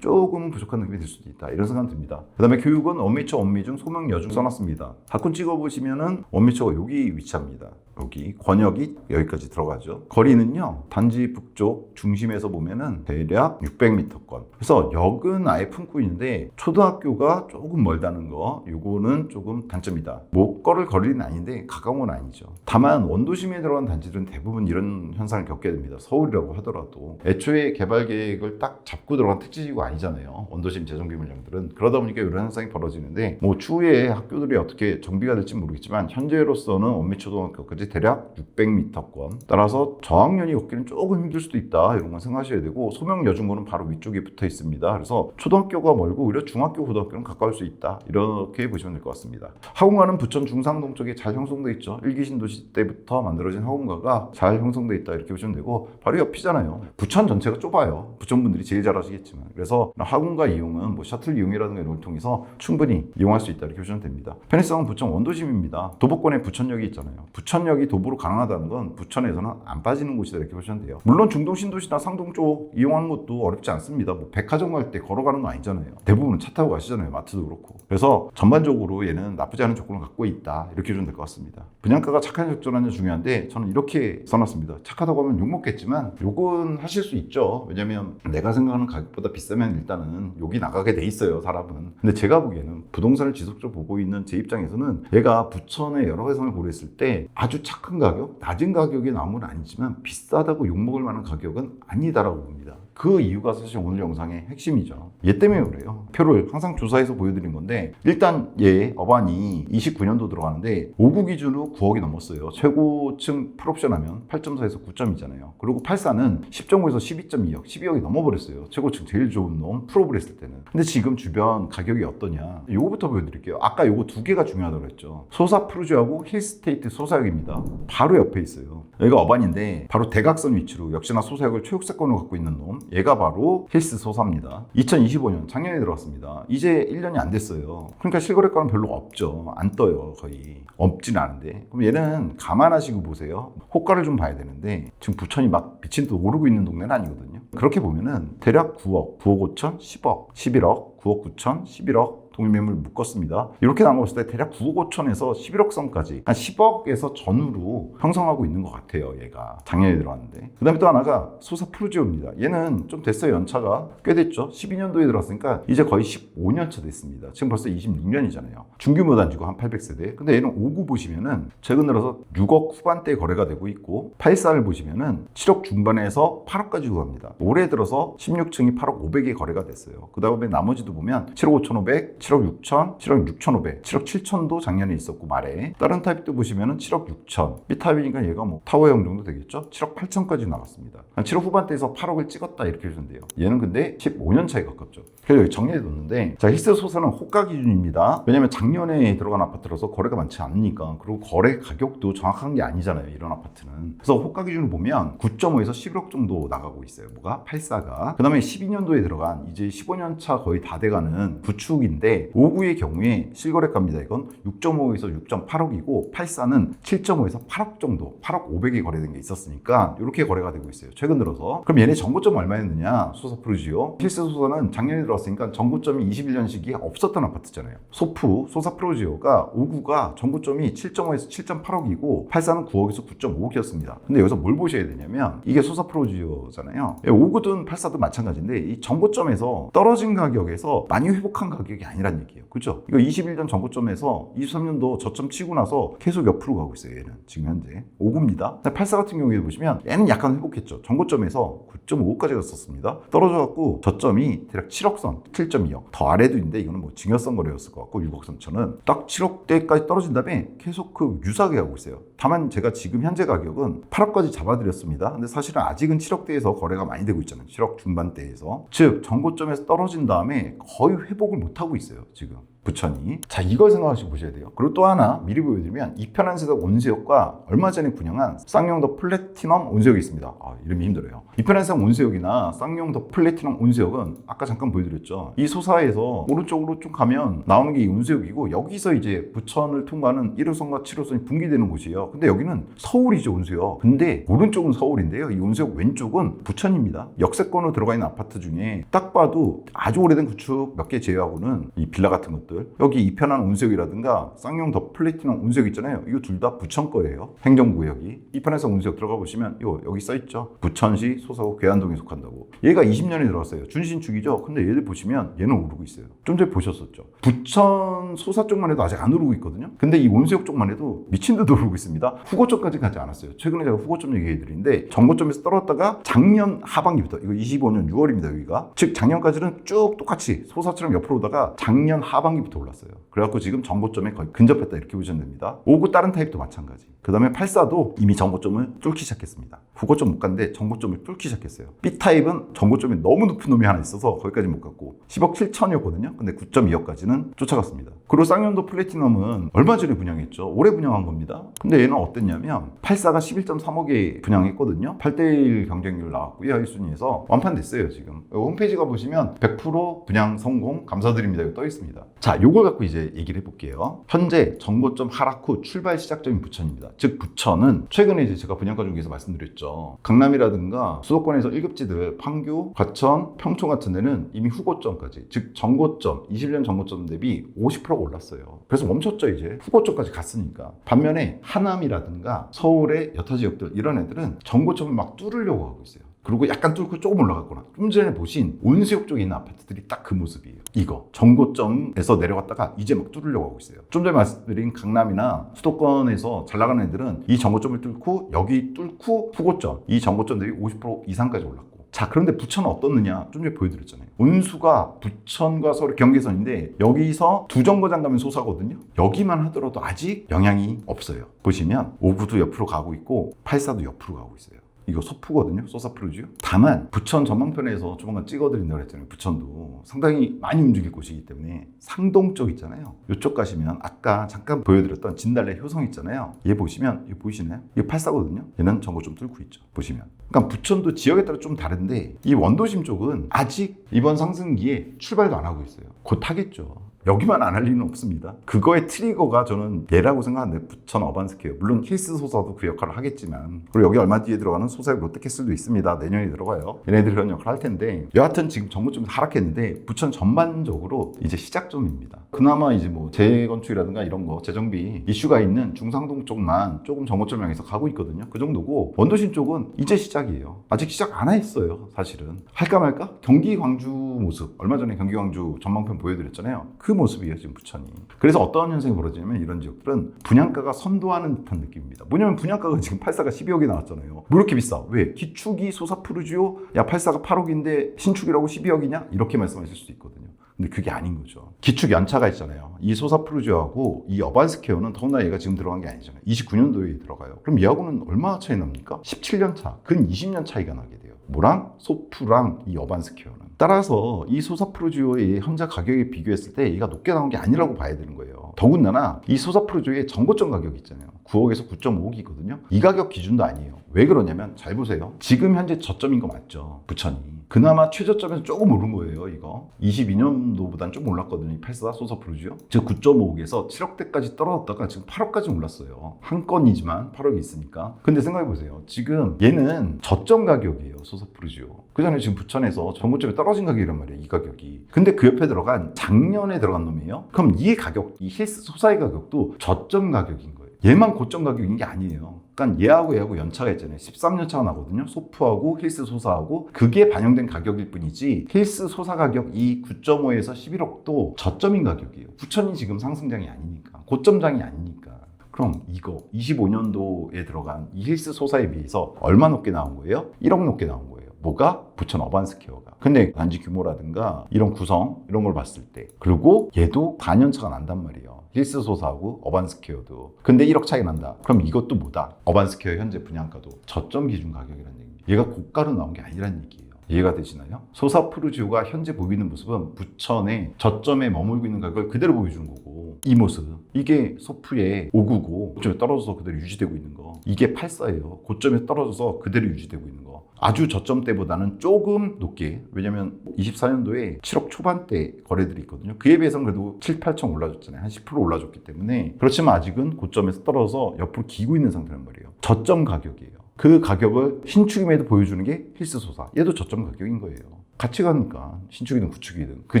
조금 부족한 느낌이 들 수도 있다 이런 생각이 듭니다. 그 다음에 교육은 원미처 원미중 소명 여중 써놨습니다. 가끔 찍어보시면은 원미처가 여기 위치합니다. 여기 권역이 여기까지 들어가죠. 거리는요 단지 북쪽 중심에서 보면은 대략 600m권. 그래서 역은 아예 품고 있는데 초등학교가 조금 멀다는 거 요거는 조금 단점이다. 못 걸을 거리는 아닌데 가까운 건 아니죠. 다만 원도심에 들어간 단지들은 대부분 이런 현상을 겪게 됩니다. 서울이라고 하더라도 애초에 개발 계획을 딱 잡고 들어간 택지지구가 아니잖아요. 원도심 재정비 물량들은. 그러다 보니까 이런 현상이 벌어지는데 뭐 추후에 학교들이 어떻게 정비가 될지 모르겠지만 현재로서는 원미초등학교까지 대략 600m권. 따라서 저학년이 얻기는 조금 힘들 수도 있다. 이런 건 생각하셔야 되고 소명 여중고는 바로 위쪽에 붙어 있습니다. 그래서 초등학교가 멀고 오히려 중학교, 고등학교는 가까울 수 있다. 이렇게 보시면 될 것 같습니다. 학원가는 부천 중상동 쪽에 잘 형성돼 있죠. 1기 신도시 때부터 만들어진 학원가가 잘 형성돼 있다. 이렇게 보시면 되고 바로 옆이잖아요. 부천 전체가 좁아요. 부천 분들이 제일 잘 아시겠지만. 그래서 학원가 이용은 뭐 셔틀 이용이라든가 이런 걸 통해서 충분히 이용할 수 있다. 이렇게 보시면 됩니다. 편의성은 부천 원도심입니다. 도보권에 부천역이 있잖아요. 부천역이 도보로 가능하다는 건 부천에서는 안 빠지는 곳이다. 이렇게 보시면 돼요. 물론 중동 신도시나 상동 쪽 이용하는 것도 어렵지 않습니다. 뭐 백화점 갈 때 걸어가는 거 아니잖아요. 대부분은 차 타고 가시잖아요. 마트도 그렇고. 그래서 전반적으로 얘는 나쁘지 않은 조건을 갖고 있다. 이렇게 보시면 될 것 같습니다. 분양가가 착하냐 적절하냐 중요한데 저는 이렇게 써놨습니다. 착하다고 하면 욕먹겠지만 욕은 하실 수 있죠. 왜냐면 내가 생각하는 가격보다 비싸면 일단은 욕이 나가게 돼 있어요. 사람은. 근데 제가 보기에는 부동산을 지속적으로 보고 있는 제 입장에서는 얘가 부천의 여러 가지성을 고려했을 때 아주 착한 가격, 낮은 가격에 나온 건 아니지만 비싸다고 욕먹을 만한 가격은 아니다라고 봅니다. 그 이유가 사실 오늘 영상의 핵심이죠. 얘 때문에 그래요. 표를 항상 조사해서 보여드린 건데 일단 얘 어반이 29년도 들어가는데 5구 기준으로 9억이 넘었어요. 최고층 풀옵션 하면 8.4에서 9점이잖아요. 그리고 84는 10.5에서 12.2억, 12억이 넘어버렸어요. 최고층 제일 좋은 놈 풀옵을 했을 때는. 근데 지금 주변 가격이 어떠냐? 요거부터 보여드릴게요. 아까 요거 두 개가 중요하다고 했죠. 소사 프루지오하고 힐스테이트 소사역입니다. 바로 옆에 있어요. 여기가 어반인데 바로 대각선 위치로 역시나 소사역을 최옥사권으로 갖고 있는 놈. 얘가 바로 힐스 소사입니다. 2025년 작년에 들어왔습니다. 이제 1년이 안 됐어요. 그러니까 실거래가는 별로 없죠. 안 떠요. 거의. 없진 않은데. 그럼 얘는 감안하시고 보세요. 호가를 좀 봐야 되는데 지금 부천이 막 미친 듯 오르고 있는 동네는 아니거든요. 그렇게 보면은 대략 9억, 9억 5천, 10억, 11억, 9억 9천, 11억 동일매물 묶었습니다. 이렇게 나눴을 때 대략 9억 5천에서 11억 선까지 한 10억에서 전후로 형성하고 있는 것 같아요. 얘가 작년에 들어왔는데. 그 다음에 또 하나가 소사 프루지오입니다. 얘는 좀 됐어요. 연차가 꽤 됐죠. 12년도에 들어왔으니까 이제 거의 15년차 됐습니다. 지금 벌써 26년이잖아요. 중규모 단지고 한 800세대. 근데 얘는 5구 보시면은 최근 들어서 6억 후반대 거래가 되고 있고 84를 보시면은 7억 중반에서 8억까지 구합니다. 올해 들어서 16층이 8억 500에 거래가 됐어요. 그 다음에 나머지도 보면 7억 5,500, 7억 6천, 7억 6,500, 7억 7천도 작년에 있었고 말에 다른 타입도 보시면은 7억 6천, B타입이니까 얘가 뭐 타워형 정도 되겠죠? 7억 8천까지 나왔습니다. 한 7억 후반대에서 8억을 찍었다 이렇게 보시면 돼요. 얘는 근데 15년 차에 가깝죠. 그래서 여기 정리해 뒀는데 자 힐스 소사는 호가 기준입니다. 왜냐면 작년에 들어간 아파트라서 거래가 많지 않으니까 그리고 거래 가격도 정확한 게 아니잖아요. 이런 아파트는. 그래서 호가 기준을 보면 9.5에서 11억 정도 나가고 있어요. 뭐가? 84가. 그 다음에 12년도에 들어간 이제 15년 차 거의 다 돼가는 구축인데 5구의 경우에 실거래가입니다. 이건 6.5에서 6.8억이고 84는 7.5에서 8억 정도 8억 500에 거래된 게 있었으니까 이렇게 거래가 되고 있어요. 최근 들어서. 그럼 얘네 전고점 얼마였느냐? 소사 프루지오. 힐스 소사는 작년에 들어왔으니까 전고점이 21년식이 없었던 아파트잖아요. 소프, 소사 프루지오가 5구가 전고점이 7.5에서 7.8억이고 84는 9억에서 9.5억이었습니다. 근데 여기서 뭘 보셔야 되냐면 이게 소사 프루지오잖아요. 5구든 84든 마찬가지인데 이 전고점에서 떨어진 가격에서 많이 회복한 가격이 아니라 아니란 얘기예요. 그죠? 이거 21년 전고점에서 23년도 저점 치고 나서 계속 옆으로 가고 있어요. 얘는 지금 현재 5구입니다. 84 같은 경우에 보시면 얘는 약간 회복했죠. 전고점에서 9.5까지 갔었습니다. 떨어져갖고 저점이 대략 7억 선, 7.2억. 더 아래도 있는데 이거는 뭐 증여성 거래였을 것 같고 6억 3천은 딱 7억대까지 떨어진 다음에 계속 그 유사하게 하고 있어요. 다만 제가 지금 현재 가격은 8억까지 잡아드렸습니다. 근데 사실은 아직은 7억대에서 거래가 많이 되고 있잖아요. 7억 중반대에서. 즉 전고점에서 떨어진 다음에 거의 회복을 못하고 있어요. 지금. 부천이. 자, 이걸 생각하시고 보셔야 돼요. 그리고 또 하나 미리 보여드리면 이편한세덕 온수역과 얼마 전에 분양한 쌍용더 플래티넘 온수역이 있습니다. 이름이 힘들어요. 이편한세덕 온수역이나 쌍용더 플래티넘 온수역은 아까 잠깐 보여드렸죠. 이 소사에서 오른쪽으로 좀 가면 나오는 게 이 온수역이고 여기서 이제 부천을 통과하는 1호선과 7호선이 분기되는 곳이에요. 근데 여기는 서울이죠, 온수역. 근데 오른쪽은 서울인데요. 이 온수역 왼쪽은 부천입니다. 역세권으로 들어가 있는 아파트 중에 딱 봐도 아주 오래된 구축 몇 개 제외하고는 이 빌라 같은 것들 여기 이편한 온수역이라든가 쌍용더 플래티넘 온수역 있잖아요. 이거 둘 다 부천 거예요. 행정구역이. 이편에서 온수역 들어가 보시면 여기 써있죠. 부천시 소사구 괴안동에 속한다고. 얘가 20년에 들어왔어요. 준신축이죠. 근데 얘들 보시면 얘는 오르고 있어요. 좀 전에 보셨었죠. 부천 소사 쪽만 해도 아직 안 오르고 있거든요. 근데 이 온수역 쪽만 해도 미친 듯 오르고 있습니다. 후고점까지 가지 않았어요. 최근에 제가 후고점 얘기해드리는데 전고점에서 떨어졌다가 작년 하반기부터 이거 25년 6월입니다. 여기가. 즉 작년까지는 쭉 똑같이 소사처럼 옆으로 오다가 작년 하반기부터 올랐어요. 그래갖고 지금 전고점에 거의 근접했다 이렇게 보시면 됩니다. 5구 다른 타입도 마찬가지. 그 다음에 84도 이미 전고점을 뚫기 시작했습니다. 후고점 못 갔는데 전고점을 뚫기 시작했어요. B타입은 전고점이 너무 높은 놈이 하나 있어서 거기까지 못 갔고 10억 7천이었거든요. 근데 9.2억까지는 쫓아갔습니다. 그리고 쌍용도 플래티넘은 얼마 전에 분양했죠. 올해 분양한 겁니다. 근데 얘는 어땠냐면 84가 11.3억에 분양했거든요. 8대1 경쟁률 나왔고요. 1순위에서 완판됐어요. 지금 홈페이지 가보시면 100% 분양 성공 감사드립니다. 이거 떠 있습니다. 자, 요걸 갖고 이제 얘기를 해볼게요. 현재 전고점 하락 후 출발 시작점인 부천입니다. 즉 부천은 최근에 이제 제가 분양가 중에서 말씀드렸죠. 강남이라든가 수도권에서 1급지들 판교, 과천, 평촌 같은 데는 이미 후고점까지 즉 전고점 21년 전고점 대비 50%가 올랐어요. 그래서 멈췄죠. 이제 후고점까지 갔으니까. 반면에 하남이라든가 서울의 여타 지역들 이런 애들은 전고점을 막 뚫으려고 하고 있어요. 그리고 약간 뚫고 조금 올라갔거나 좀 전에 보신 온수역 쪽에 있는 아파트들이 딱 그 모습이에요. 이거 전고점에서 내려갔다가 이제 막 뚫으려고 하고 있어요. 좀 전에 말씀드린 강남이나 수도권에서 잘 나가는 애들은 이 전고점을 뚫고 여기 뚫고 후고점 이 전고점 대비 50% 이상까지 올랐고. 자, 그런데 부천은 어떻느냐 좀 전에 보여드렸잖아요. 온수가 부천과 서울 경계선인데 여기서 두 정거장 가면 소사거든요. 여기만 하더라도 아직 영향이 없어요. 보시면 5구도 옆으로 가고 있고 84도 옆으로 가고 있어요. 이거 소프거든요. 소사프루지오. 다만 부천 전망편에서 조만간 찍어드린다고 했잖아요. 부천도 상당히 많이 움직일 곳이기 때문에 상동 쪽 있잖아요. 이쪽 가시면 아까 잠깐 보여드렸던 진달래 효성 있잖아요. 얘 보시면 이거 보이시나요? 이거 84거든요. 얘는 전고 좀 뚫고 있죠. 보시면. 그러니까 부천도 지역에 따라 좀 다른데 이 원도심 쪽은 아직 이번 상승기에 출발도 안 하고 있어요. 곧 하겠죠. 여기만 안 할 리는 없습니다. 그거의 트리거가 저는 얘라고 생각하는데 부천 어반스케어. 물론 힐스 소사도 그 역할을 하겠지만 그리고 여기 얼마 뒤에 들어가는 소사의 롯데캐슬도 있습니다. 내년에 들어가요. 얘네들이 그런 역할을 할 텐데 여하튼 지금 전고점에서 하락했는데 부천 전반적으로 이제 시작점입니다. 그나마 이제 뭐 재건축이라든가 이런 거 재정비 이슈가 있는 중상동 쪽만 조금 전고점 향해서 가고 있거든요. 그 정도고 원도심 쪽은 이제 시작이에요. 아직 시작 안 했어요. 사실은. 할까 말까? 경기 광주 모습. 얼마 전에 경기 광주 전망편 보여드렸잖아요. 그 모습이에요 지금 부천이. 그래서 어떤 현상이 벌어지냐면 이런 지역들은 분양가가 선도하는 듯한 느낌입니다. 뭐냐면 분양가가 지금 84가 12억이 나왔잖아요. 뭐 이렇게 비싸? 왜? 기축이 소사푸르지오 야 84가 8억인데 신축이라고 12억이냐? 이렇게 말씀하실 수도 있거든요. 근데 그게 아닌 거죠. 기축 연차가 있잖아요. 이 소사푸르지오하고 이 어반스케어는 더구나 얘가 지금 들어간 게 아니잖아요. 29년도에 들어가요. 그럼 얘하고는 얼마 차이 납니까? 17년 차, 근 20년 차이가 나게 돼요. 뭐랑? 소프랑 이 어반스케어는. 따라서 이 소사프루지오의 현재 가격에 비교했을 때 얘가 높게 나온 게 아니라고 봐야 되는 거예요. 더군다나 이 소사프루지오의 전고점 가격이 있잖아요. 9억에서 9.5억이거든요. 이 가격 기준도 아니에요. 왜 그러냐면 잘 보세요. 지금 현재 저점인 거 맞죠? 부천이. 그나마 최저점에서 조금 오른 거예요. 이거 22년도보단 좀 올랐거든요. 84 소사프루지오. 즉 9.5억에서 7억대까지 떨어졌다가 지금 8억까지 올랐어요. 한 건이지만 8억이 있으니까. 근데 생각해보세요. 지금 얘는 저점 가격이에요. 소사프루지오. 그 전에 지금 부천에서 전고점에 떨어진 가격이란 말이에요. 이 가격이. 근데 그 옆에 들어간 작년에 들어간 놈이에요. 그럼 이 가격, 이 힐스 소사의 가격도 저점 가격인 거예요. 얘만 고점 가격인 게 아니에요. 그러니까 얘하고 연차가 있잖아요. 13년 차가 나거든요. 소프하고 힐스 소사하고. 그게 반영된 가격일 뿐이지 힐스 소사 가격 이 9.5에서 11억도 저점인 가격이에요. 9천이 지금 상승장이 아니니까. 고점장이 아니니까. 그럼 이거 25년도에 들어간 이 힐스 소사에 비해서 얼마 높게 나온 거예요? 1억 높게 나온 거예요. 뭐가? 부천 어반스퀘어가. 근데 단지 규모라든가 이런 구성 이런 걸 봤을 때 그리고 얘도 4년차가 난단 말이에요. 힐스 소사하고 어반스퀘어도. 근데 1억 차이 난다. 그럼 이것도 뭐다? 어반스퀘어 현재 분양가도 저점 기준 가격이라는 얘기입니다. 얘가 고가로 나온 게 아니란 얘기예요. 이해가 되시나요? 소사 푸르지오가 현재 보이는 모습은 부천의 저점에 머물고 있는 가격을 그대로 보여주는 거고, 이 모습 이게 소프의 599 고점에 떨어져서 그대로 유지되고 있는 거, 이게 84예요. 고점에 떨어져서 그대로 유지되고 있는 거. 아주 저점 때보다는 조금 높게, 왜냐면 24년도에 7억 초반대 거래들이 있거든요. 그에 비해서는 그래도 7, 8천 올라줬잖아요. 한 10% 올라줬기 때문에. 그렇지만 아직은 고점에서 떨어져서 옆으로 기고 있는 상태란 말이에요. 저점 가격이에요. 그 가격을 신축임에도 보여주는 게 힐스소사. 얘도 저점 가격인 거예요. 같이 가니까 신축이든 구축이든 그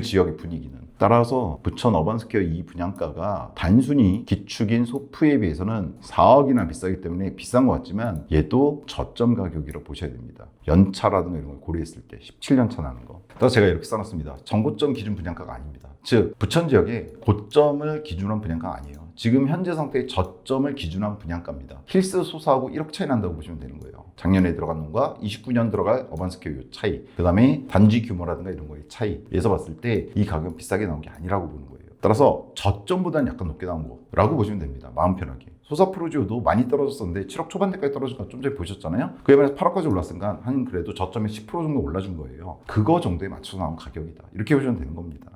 지역의 분위기는. 따라서 부천 어반스퀘어 이 분양가가 단순히 기축인 소프에 비해서는 4억이나 비싸기 때문에 비싼 것 같지만 얘도 저점 가격이라고 보셔야 됩니다. 연차라든가 이런 걸 고려했을 때 17년 차 나는 거. 따라서 제가 이렇게 써놨습니다. 정고점 기준 분양가가 아닙니다. 즉 부천 지역의 고점을 기준으로 한 분양가가 아니에요. 지금 현재 상태의 저점을 기준한 분양가입니다. 힐스 소사하고 1억 차이 난다고 보시면 되는 거예요. 작년에 들어간 놈과 29년 들어갈 어반스퀘어 차이, 그 다음에 단지 규모라든가 이런 거의 차이에서 봤을 때 이 가격은 비싸게 나온 게 아니라고 보는 거예요. 따라서 저점보다는 약간 높게 나온 거라고 보시면 됩니다. 마음 편하게. 소사 프로지오도 많이 떨어졌었는데 7억 초반대까지 떨어진 거 좀 전에 보셨잖아요. 그에 반해서 8억까지 올랐으니까 한 그래도 저점에 10% 정도 올라준 거예요. 그거 정도에 맞춰서 나온 가격이다. 이렇게 보시면 되는 겁니다.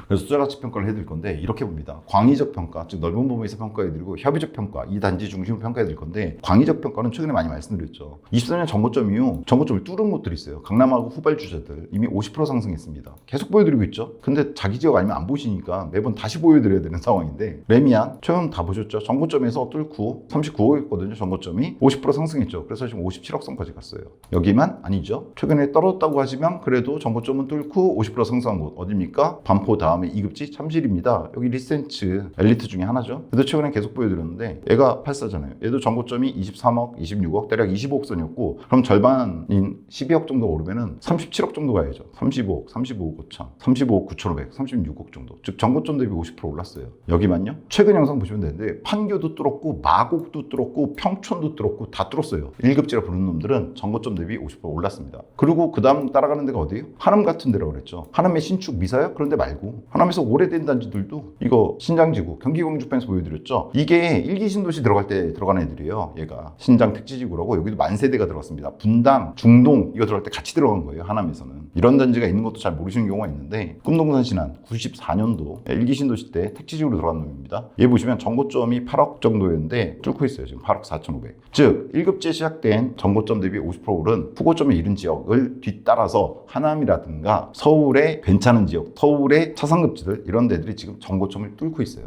그래서 투자가치 평가를 해드릴 건데 이렇게 봅니다. 광의적 평가, 즉 넓은 범위에서 평가해드리고 협의적 평가, 이 단지 중심으로 평가해드릴 건데, 광의적 평가는 최근에 많이 말씀드렸죠. 24년 정고점 이후 정고점을 뚫은 곳들이 있어요. 강남하고 후발주자들 이미 50% 상승했습니다. 계속 보여드리고 있죠. 근데 자기 지역 아니면 안 보시니까 매번 다시 보여드려야 되는 상황인데, 레미안 최근 다 보셨죠. 정고점에서 뚫고 39억이었거든요. 정고점이 50% 상승했죠. 그래서 지금 57억 선까지 갔어요. 여기만 아니죠. 최근에 떨어졌다고 하지만 그래도 정고점은 뚫고 50% 상승한 곳 어디입니까? 반포 다음에 이급지 참실입니다. 여기 리센츠 엘리트 중에 하나죠. 그래도 최근에 계속 보여드렸는데 얘가 84잖아요. 얘도 정고점이 23억, 26억, 대략 25억 선이었고, 그럼 절반인 12억 정도 오르면은 37억 정도 가야죠. 35억, 35억 5천, 35억 9,500, 36억 정도. 즉 정고점 대비 50% 올랐어요. 여기만요. 최근 영상 보시면 되는데 판교도 뚫었고 마곡도 뚫었고 평촌도 뚫었고 다 뚫었어요. 1급지라 부르는 놈들은 정고점 대비 50% 올랐습니다. 그리고 그 다음 따라가는 데가 어디예요? 하남 같은 데라고 그랬죠. 하남의 신축 미사요? 그런데 말고 하남에서 오래된 단지들도 이거 신장지구 경기공주편에서 보여드렸죠. 이게 1기 신도시 들어갈 때 들어가는 애들이에요. 얘가 신장 택지지구라고. 여기도 만세대가 들어갔습니다. 분당, 중동 이거 들어갈 때 같이 들어간 거예요. 하남에서는. 이런 단지가 있는 것도 잘 모르시는 경우가 있는데, 꿈동산 신안 94년도 1기 신도시 때 택지지구로 들어간 놈입니다. 얘 보시면 정고점이 8억 정도였는데 뚫고 있어요. 지금 8억 4,500. 즉 1급지에 시작된 정고점 대비 50% 오른 후고점에 이른 지역을 뒤따라서 하남이라든가 서울의 괜찮은 지역, 서울의 차상급지들 이런 데들이 지금 정고점을 뚫고 있어요.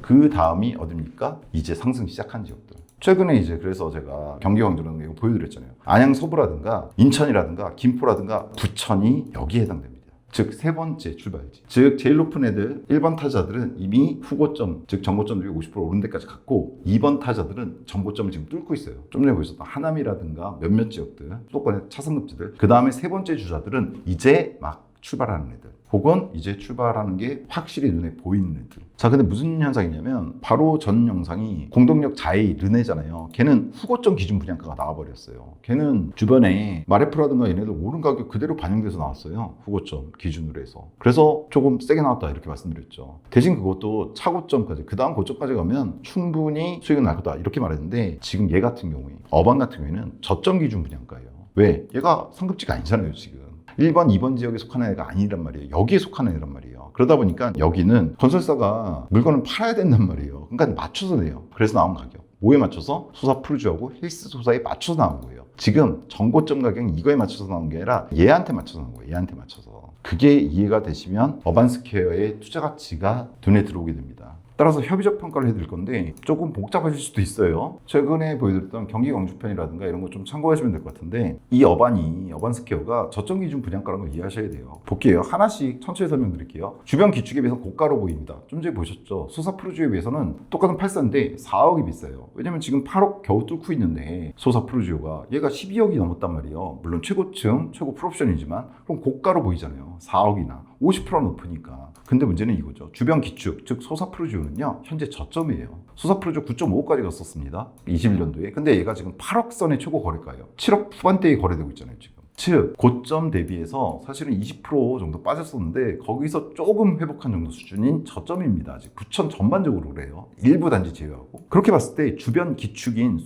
그 다음이 어딥니까? 이제 상승 시작한 지역들. 최근에 이제 그래서 제가 경기광주라는 거 보여드렸잖아요. 안양 서부라든가 인천이라든가 김포라든가 부천이 여기에 해당됩니다. 즉 세 번째 출발지. 즉 제일 높은 애들 1번 타자들은 이미 후고점, 즉 정고점 대비 50% 오른 데까지 갔고, 2번 타자들은 정고점을 지금 뚫고 있어요. 좀 전에 보셨던 하남이라든가 몇몇 지역들, 수도권의 차상급지들. 그 다음에 세 번째 주자들은 이제 막 출발하는 애들, 혹은 이제 출발하는 게 확실히 눈에 보이는 애들. 자, 근데 무슨 현상이냐면 바로 전 영상이 공동역 자이 르네잖아요. 걔는 후고점 기준 분양가가 나와버렸어요. 걔는 주변에 마레프라든가 얘네들 오른 가격 그대로 반영돼서 나왔어요. 후고점 기준으로 해서. 그래서 조금 세게 나왔다 이렇게 말씀드렸죠. 대신 그것도 차고점까지, 그 다음 고점까지 가면 충분히 수익은 날 거다 이렇게 말했는데, 지금 얘 같은 경우에 어반 같은 경우에는 저점 기준 분양가예요. 왜? 얘가 상급지가 아니잖아요 지금. 1번, 2번 지역에 속하는 애가 아니란 말이에요. 여기에 속하는 애란 말이에요. 그러다 보니까 여기는 건설사가 물건을 팔아야 된단 말이에요. 그러니까 맞춰서 내요. 그래서 나온 가격. 뭐에 맞춰서? 소사 프루지오하고 힐스 소사에 맞춰서 나온 거예요. 지금 정고점 가격은 이거에 맞춰서 나온 게 아니라 얘한테 맞춰서 나온 거예요. 얘한테 맞춰서. 그게 이해가 되시면 어반스퀘어의 투자 가치가 눈에 들어오게 됩니다. 따라서 협의적 평가를 해드릴 건데 조금 복잡하실 수도 있어요. 최근에 보여드렸던 경기 광주편이라든가 이런 거 좀 참고하시면 될 것 같은데, 이 어반 스퀘어가 저점 기준 분양가라는 걸 이해하셔야 돼요. 볼게요. 하나씩 천천히 설명드릴게요. 주변 기축에 비해서 고가로 보입니다. 좀 전에 보셨죠? 소사 프루지오에 비해서는 똑같은 8사인데 4억이 비싸요. 왜냐면 지금 8억 겨우 뚫고 있는데 소사 프루지오가 얘가 12억이 넘었단 말이에요. 물론 최고층, 최고 풀옵션이지만 그럼 고가로 보이잖아요. 4억이나 50% 높으니까. 근데 문제는 이거죠. 주변 기축, 즉 소사 프루지오는요, 현재 저점이에요. 소사 프루지오 9.5까지 갔었습니다. 21년도에. 근데 얘가 지금 8억 선의 최고 거래가예요. 7억 후반대에 거래되고 있잖아요, 지금. 즉 고점 대비해서 사실은 20% 정도 빠졌었는데 거기서 조금 회복한 정도 수준인 저점입니다. 아직 부천 전반적으로 그래요. 일부 단지 제외하고. 그렇게 봤을 때 주변 기축인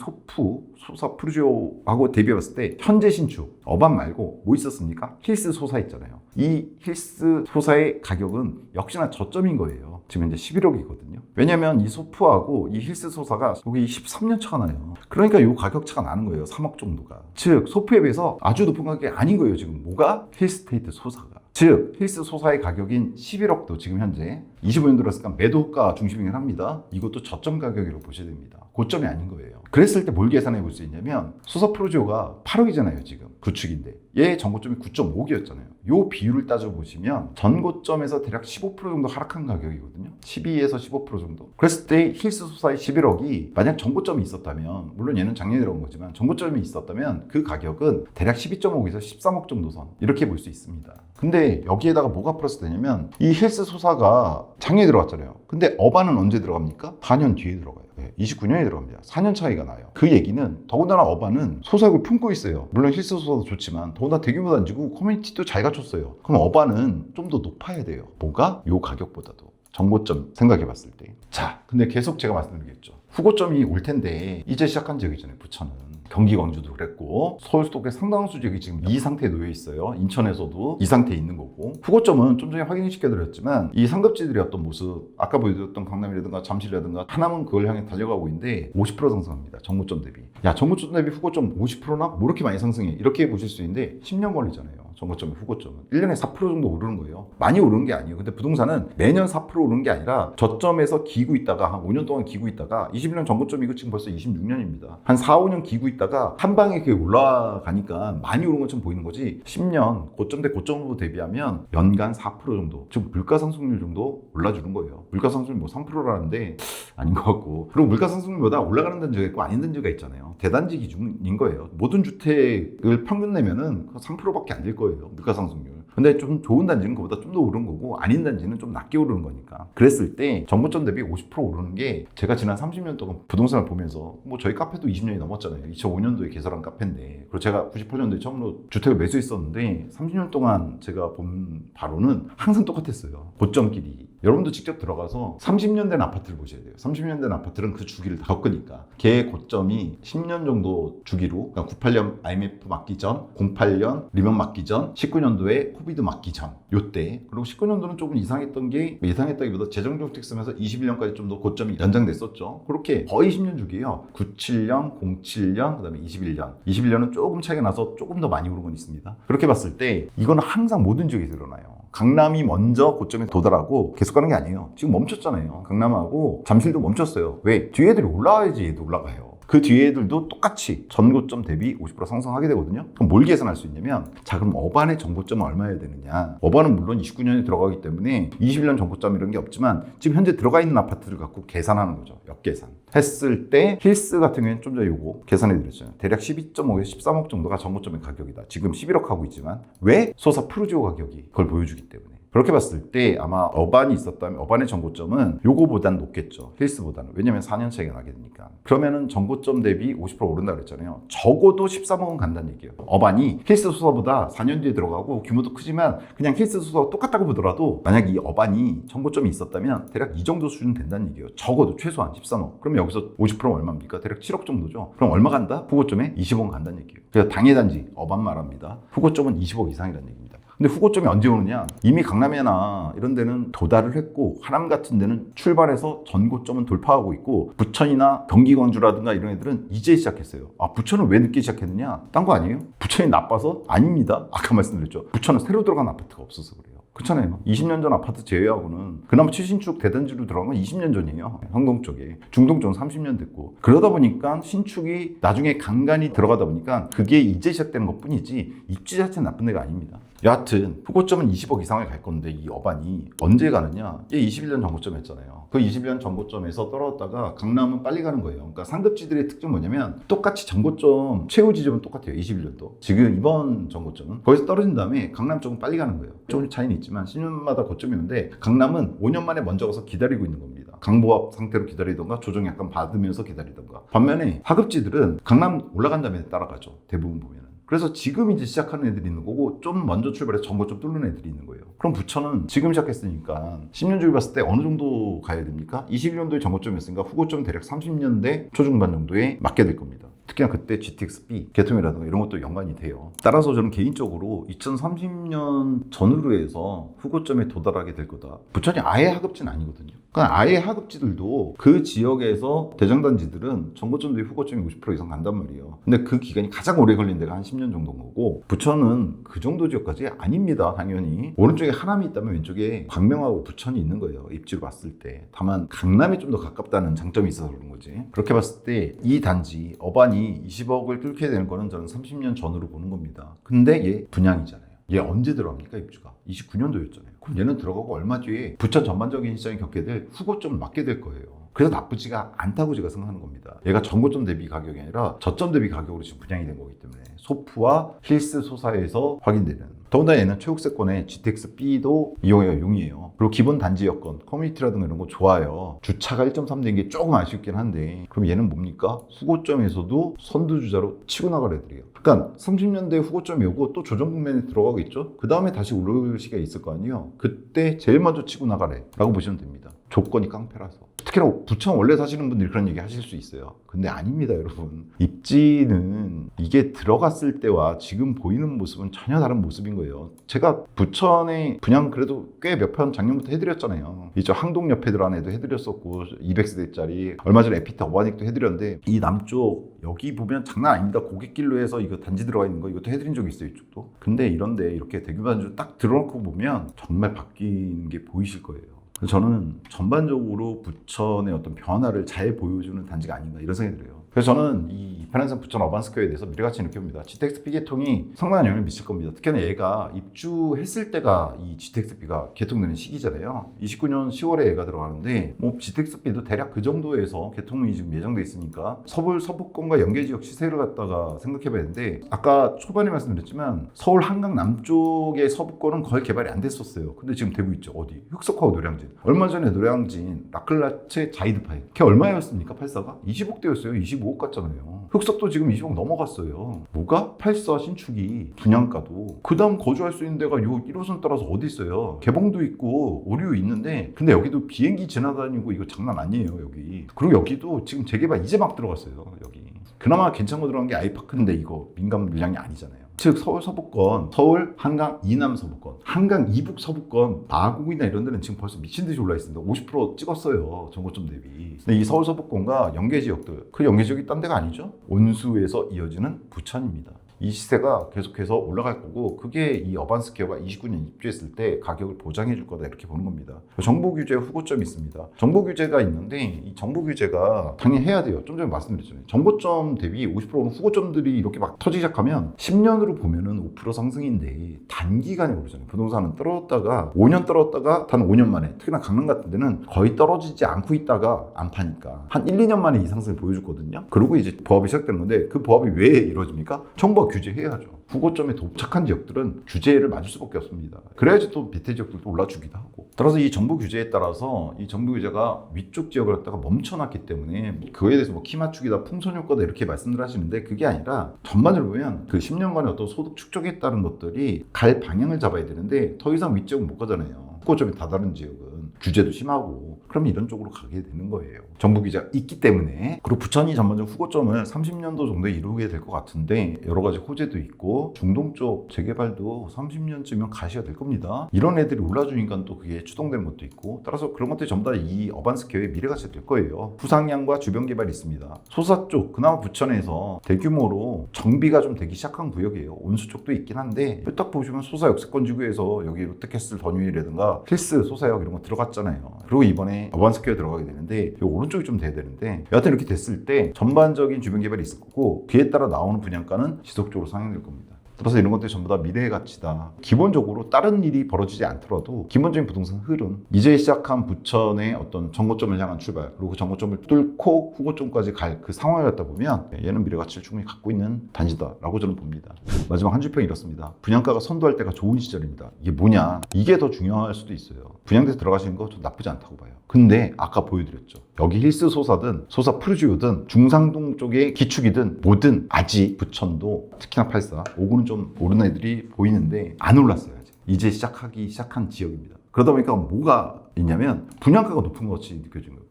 소사 프루지오하고 대비해 봤을 때 현재 신축 어반 말고 뭐 있었습니까? 힐스 소사 있잖아요. 이 힐스 소사의 가격은 역시나 저점인 거예요. 지금 현재 11억이거든요. 왜냐면 이 소프하고 이 힐스 소사가 여기 13년 차가 나요. 그러니까 이 가격 차가 나는 거예요. 3억 정도가. 즉 소프에 비해서 아주 높은 가격이 아닌 거예요. 지금 뭐가? 힐스테이트 소사가. 즉 힐스 소사의 가격인 11억도 지금 현재 25년 들었으니까 매도가 중심이긴 합니다. 이것도 저점 가격이라고 보셔야 됩니다. 고점이 아닌 거예요. 그랬을 때 뭘 계산해 볼 수 있냐면 소사 프루지오가 8억이잖아요. 지금 구축인데 얘 전고점이 9.5기였잖아요. 요 비율을 따져보시면 전고점에서 대략 15% 정도 하락한 가격이거든요. 12에서 15% 정도. 그랬을 때 힐스 소사의 11억이 만약 전고점이 있었다면, 물론 얘는 작년에 들어온 거지만 전고점이 있었다면 그 가격은 대략 12.5에서 13억 정도 선, 이렇게 볼 수 있습니다. 근데 여기에다가 뭐가 플러스 되냐면 이 힐스 소사가 작년에 들어갔잖아요. 근데 어반은 언제 들어갑니까? 4년 뒤에 들어가요. 29년에 들어갑니다. 4년 차이가 나요. 그 얘기는 더군다나 어반은 소사역을 품고 있어요. 물론 힐스 소사도 좋지만 더군다나 대규모 단지고 커뮤니티도 잘 갖췄어요. 그럼 어반은 좀 더 높아야 돼요. 뭐가? 요 가격보다도. 정고점 생각해 봤을 때. 자, 근데 계속 제가 말씀드리겠죠. 후고점이 올 텐데 이제 시작한 지역이잖아요. 부천은. 경기 광주도 그랬고 서울 수도권의 상당수 지역이 지금 이 상태에 놓여 있어요. 인천에서도 이 상태에 있는 거고, 후고점은 좀 전에 확인시켜드렸지만 이 상급지들의 어떤 모습, 아까 보여드렸던 강남이라든가 잠실이라든가 하남은 그걸 향해 달려가고 있는데 50% 상승합니다. 정고점 대비. 야, 정고점 대비 후고점 50%나? 뭐 이렇게 많이 상승해? 이렇게 보실 수 있는데 10년 걸리잖아요. 정고점이 후고점은 1년에 4% 정도 오르는 거예요. 많이 오르는 게 아니에요. 근데 부동산은 매년 4% 오르는 게 아니라 저점에서 기고 있다가 한 5년 동안 기고 있다가 21년 정고점이고 지금 벌써 26년입니다. 한 4, 5년 기고 있다가 한 방에 그게 올라가니까 많이 오른 것처럼 보이는 거지, 10년 고점 대 고점으로 대비하면 연간 4% 정도, 즉 물가 상승률 정도 올라주는 거예요. 물가 상승률 뭐 3%라는데 아닌 것 같고, 그리고 물가 상승률보다 올라가는 단지가 있고 아닌 단지가 있잖아요. 대단지 기준인 거예요. 모든 주택을 평균 내면은 3%밖에 안 될 거예요. 물가 상승률. 근데 좀 좋은 단지는 그보다 좀 더 오른 거고 아닌 단지는 좀 낮게 오르는 거니까. 그랬을 때 정고점 대비 50% 오르는 게, 제가 지난 30년 동안 부동산을 보면서 뭐 저희 카페도 20년이 넘었잖아요. 2005년도에 개설한 카페인데, 그리고 제가 98년도에 처음으로 주택을 매수했었는데 30년 동안 제가 본 바로는 항상 똑같았어요. 고점끼리. 여러분도 직접 들어가서 30년 된 아파트를 보셔야 돼요. 30년 된 아파트는 그 주기를 다 겪으니까. 걔 고점이 10년 정도 주기로, 그러니까 98년 IMF 맞기 전, 08년 리먼 맞기 전, 19년도에 코비드 맞기 전, 요때. 그리고 19년도는 조금 이상했던 게, 이상했다기보다 재정정책 쓰면서 21년까지 좀 더 고점이 연장됐었죠. 그렇게 거의 10년 주기예요. 97년, 07년, 그 다음에 21년. 21년은 조금 차이가 나서 조금 더 많이 오른 건 있습니다. 그렇게 봤을 때 이거는 항상 모든 지역에서 일어나요. 강남이 먼저 고점에 도달하고 계속 가는 게 아니에요. 지금 멈췄잖아요. 강남하고 잠실도 멈췄어요. 왜? 뒤에 애들이 올라와야지 얘도 올라가요. 그 뒤에 애들도 똑같이 전고점 대비 50% 상승하게 되거든요. 그럼 뭘 계산할 수 있냐면, 자, 그럼 어반의 전고점은 얼마여야 되느냐. 어반은 물론 29년에 들어가기 때문에 21년 전고점 이런 게 없지만 지금 현재 들어가 있는 아파트를 갖고 계산하는 거죠. 역계산 했을 때 힐스 같은 경우에는 좀 전에 요거 계산해 드렸잖아요. 대략 12.5에서 13억 정도가 전고점의 가격이다. 지금 11억 하고 있지만 왜? 소사 프루지오 가격이 그걸 보여주기 때문에. 그렇게 봤을 때 아마 어반이 있었다면 어반의 전고점은 요거보단 높겠죠. 힐스보다는. 왜냐면 4년 차이가 나게 되니까. 그러면은 전고점 대비 50% 오른다 그랬잖아요. 적어도 13억은 간다는 얘기예요. 어반이 힐스 수사보다 4년 뒤에 들어가고 규모도 크지만 그냥 힐스 수사와 똑같다고 보더라도 만약 이 어반이 전고점이 있었다면 대략 이 정도 수준 된다는 얘기예요. 적어도 최소한 13억. 그러면 여기서 50% 얼마입니까? 대략 7억 정도죠. 그럼 얼마 간다? 후고점에 20억 간다는 얘기예요. 그래서 당해 단지 어반 말합니다. 후고점은 20억 이상이라는 얘기입니다. 근데 후고점이 언제 오느냐? 이미 강남이나 이런 데는 도달을 했고 하남 같은 데는 출발해서 전고점은 돌파하고 있고, 부천이나 경기 광주라든가 이런 애들은 이제 시작했어요. 아, 부천은 왜 늦게 시작했느냐? 딴 거 아니에요? 부천이 나빠서? 아닙니다. 아까 말씀드렸죠. 부천은 새로 들어간 아파트가 없어서 그래요. 그렇잖아요. 20년 전 아파트 제외하고는 그나마 최신축 대단지로 들어간 건 20년 전이에요. 황동 쪽에. 중동 쪽은 30년 됐고. 그러다 보니까 신축이 나중에 간간히 들어가다 보니까 그게 이제 시작되는 것 뿐이지 입지 자체는 나쁜 데가 아닙니다. 여하튼 후고점은 20억 이상을 갈 건데 이 어반이 언제 가느냐? 이게 21년 정고점이었잖아요. 그 21년 정고점에서 떨어졌다가 강남은 빨리 가는 거예요. 그러니까 상급지들의 특징은 뭐냐면 똑같이 정고점 최후 지점은 똑같아요. 21년도. 지금 이번 정고점은 거기서 떨어진 다음에 강남 쪽은 빨리 가는 거예요. 조금 차이는 있지만 10년마다 고점이 오는데 강남은 5년 만에 먼저 가서 기다리고 있는 겁니다. 강보합 상태로 기다리던가 조정 약간 받으면서 기다리던가. 반면에 하급지들은 강남 올라간 다음에 따라가죠. 대부분 보면. 그래서 지금 이제 시작하는 애들이 있는 거고 좀 먼저 출발해서 정고점 뚫는 애들이 있는 거예요. 그럼 부천은 지금 시작했으니까 10년 주기 봤을 때 어느 정도 가야 됩니까? 21년도에 정고점이었으니까 후고점 대략 30년대 초중반 정도에 맞게 될 겁니다. 특히나 그때 GTX-B 개통이라든가 이런 것도 연관이 돼요. 따라서 저는 개인적으로 2030년 전후로 해서 후고점에 도달하게 될 거다. 부천이 아예 하급지는 아니거든요. 그러니까 아예 하급지들도 그 지역에서 대장단지들은 정고점 대비 후고점이 50% 이상 간단 말이에요. 근데 그 기간이 가장 오래 걸린 데가 한 10년 정도인 거고 부천은 그 정도 지역까지 아닙니다. 당연히. 오른쪽에 하남이 있다면 왼쪽에 광명하고 부천이 있는 거예요. 입지로 봤을 때. 다만 강남이 좀 더 가깝다는 장점이 있어서 그런 거지. 그렇게 봤을 때 이 단지 어반이 20억을 뚫게 되는 거는 저는 30년 전으로 보는 겁니다. 근데 얘 분양이잖아요. 얘 언제 들어갑니까? 입주가 29년도였잖아요. 그럼 얘는 들어가고 얼마 뒤에 부천 전반적인 시장이 겪게 될 후고점을 맞게 될 거예요. 그래서 나쁘지가 않다고 제가 생각하는 겁니다. 얘가 전고점 대비 가격이 아니라 저점 대비 가격으로 지금 분양이 된 거기 때문에 소프와 힐스 소사에서 확인되는. 더군다나 얘는 최국세권의 GTX-B도 이용해가 용이에요. 그리고 기본 단지 여건, 커뮤니티라든가 이런 거 좋아요. 주차가 1.3 된 게 조금 아쉽긴 한데 그럼 얘는 뭡니까? 후고점에서도 선두주자로 치고 나갈 애들이에요. 그러니까 30년대 후고점이 오고 또 조정 국면에 들어가겠죠? 그 다음에 다시 오를 시기가 있을 거 아니에요? 그때 제일 먼저 치고 나가래 라고 보시면 됩니다. 조건이 깡패라서. 특히나 부천 원래 사시는 분들이 그런 얘기 하실 수 있어요. 근데 아닙니다, 여러분. 입지는 이게 들어갔을 때와 지금 보이는 모습은 전혀 다른 모습인 거예요. 제가 부천에 분양 그래도 꽤 몇 편 작년부터 해드렸잖아요. 이저 항동 옆에 들어간 애도 해드렸었고 200세대짜리 얼마 전에 에피타 어바닉도 해드렸는데 이 남쪽 여기 보면 장난 아닙니다. 고객길로 해서 이거 단지 들어가 있는 거 이것도 해드린 적이 있어요, 이쪽도. 근데 이런데 이렇게 대규모 단지 딱 들어놓고 보면 정말 바뀌는 게 보이실 거예요. 저는 전반적으로 부천의 어떤 변화를 잘 보여주는 단지가 아닌가 이런 생각이 들어요. 그래서 저는 이 파란산 부천 어반스퀘어에 대해서 미래가치 이렇게 봅니다. GTX-B 개통이 상당한 영향을 미칠 겁니다. 특히나 얘가 입주했을 때가 이 GTX-B가 개통되는 시기잖아요. 29년 10월에 얘가 들어가는데 뭐 GTX-B도 대략 그 정도에서 개통이 지금 예정돼 있으니까 서울 서부권과 연계지역 시세를 갖다가 생각해봐야 되는데 아까 초반에 말씀드렸지만 서울 한강 남쪽의 서부권은 거의 개발이 안 됐었어요. 근데 지금 되고 있죠. 어디? 흑석하고 노량진. 얼마 전에 노량진 라클라체 자이드파이 걔 얼마였습니까? 84가? 20억대였어요. 25억 같잖아요. 흑석도 지금 20억 넘어갔어요. 뭐가? 84 신축이 분양가도 그 다음 거주할 수 있는 데가 요 1호선 따라서 어디 있어요. 개봉도 있고 오류 있는데 근데 여기도 비행기 지나다니고 이거 장난 아니에요. 여기. 그리고 여기도 지금 재개발 이제 막 들어갔어요. 여기. 그나마 괜찮고 들어간 게 아이파크인데 이거 민간 물량이 아니잖아요. 즉 서울 서부권, 서울 한강 이남 서부권, 한강 이북 서부권, 마곡이나 이런 데는 지금 벌써 미친 듯이 올라 있습니다. 50% 찍었어요. 정고점 대비. 근데 이 서울 서부권과 연계 지역들, 그 연계 지역이 딴 데가 아니죠. 온수에서 이어지는 부천입니다. 이 시세가 계속해서 올라갈 거고 그게 이 어반스퀘어가 29년 입주했을 때 가격을 보장해 줄 거다 이렇게 보는 겁니다. 정보 규제 후고점이 있습니다. 정보 규제가 있는데 이 정보 규제가 당연히 해야 돼요. 좀 전에 말씀드렸잖아요. 정고점 대비 50%는 후고점들이 이렇게 막 터지기 시작하면 10년으로 보면은 5% 상승인데 단기간에 오르잖아요. 부동산은 떨어졌다가 5년 떨어졌다가 단 5년 만에 특히나 강남 같은 데는 거의 떨어지지 않고 있다가 안 파니까 한 1, 2년 만에 이 상승을 보여줬거든요. 그리고 이제 보합이 시작되는 건데 그 보합이 왜 이루어집니까? 정부가 규제해야죠. 후고점에 도착한 지역들은 규제를 맞을 수밖에 없습니다. 그래야지 또 밑에 지역들도 올라주기도 하고. 따라서 이 정부 규제에 따라서 이 정부 규제가 위쪽 지역을 갖다가 멈춰놨기 때문에 그거에 대해서 뭐 키 맞추기다, 풍선 효과다 이렇게 말씀들 하시는데 그게 아니라 전반적으로 보면 그 10년간의 어떤 소득 축적에 따른 것들이 갈 방향을 잡아야 되는데 더 이상 위쪽은 못 가잖아요. 후고점이 다 다른 지역은 규제도 심하고 그럼 이런 쪽으로 가게 되는 거예요. 정부 규제가 있기 때문에. 그리고 부천이 전반적 후고점을 30년도 정도에 이루게 될 것 같은데 여러 가지 호재도 있고 중동 쪽 재개발도 30년쯤이면 가시가 될 겁니다. 이런 애들이 올라주니까 또 그게 추동되는 것도 있고 따라서 그런 것들이 전부 다 이 어반스퀘어의 미래가치가 될 거예요. 부상량과 주변 개발이 있습니다. 소사 쪽 그나마 부천에서 대규모로 정비가 좀 되기 시작한 구역이에요. 온수 쪽도 있긴 한데 딱 보시면 소사 역세권 지구에서 여기 롯데캐슬 더뉴이라든가 힐스 소사역 이런 거 들어갔잖아요. 그리고 이번에 어반스퀘어 들어가게 되는데 이 오른쪽이 좀 돼야 되는데 여하튼 이렇게 됐을 때 전반적인 주변 개발이 있을 거고 그에 따라 나오는 분양가는 지속적으로 상향될 겁니다. 그래서 이런 것들이 전부 다 미래의 가치다. 기본적으로 다른 일이 벌어지지 않더라도 기본적인 부동산 흐름, 이제 시작한 부천의 어떤 정고점을 향한 출발, 그리고 그 정고점을 뚫고 후고점까지 갈 그 상황을 갖다 보면 얘는 미래 가치를 충분히 갖고 있는 단지다라고 저는 봅니다. 마지막 한 줄평이 이렇습니다. 분양가가 선도할 때가 좋은 시절입니다. 이게 뭐냐? 이게 더 중요할 수도 있어요. 분양대에서 들어가시는 거 좀 나쁘지 않다고 봐요. 근데 아까 보여드렸죠. 여기 힐스 소사든 소사 푸르지오든 중상동 쪽의 기축이든 뭐든 아직 부천도 특히나 84, 5구는 좀 오른 애들이 보이는데 안 올랐어요. 아직. 이제 시작하기 시작한 지역입니다. 그러다 보니까 뭐가 있냐면 분양가가 높은 것 같이 느껴지는 거예요.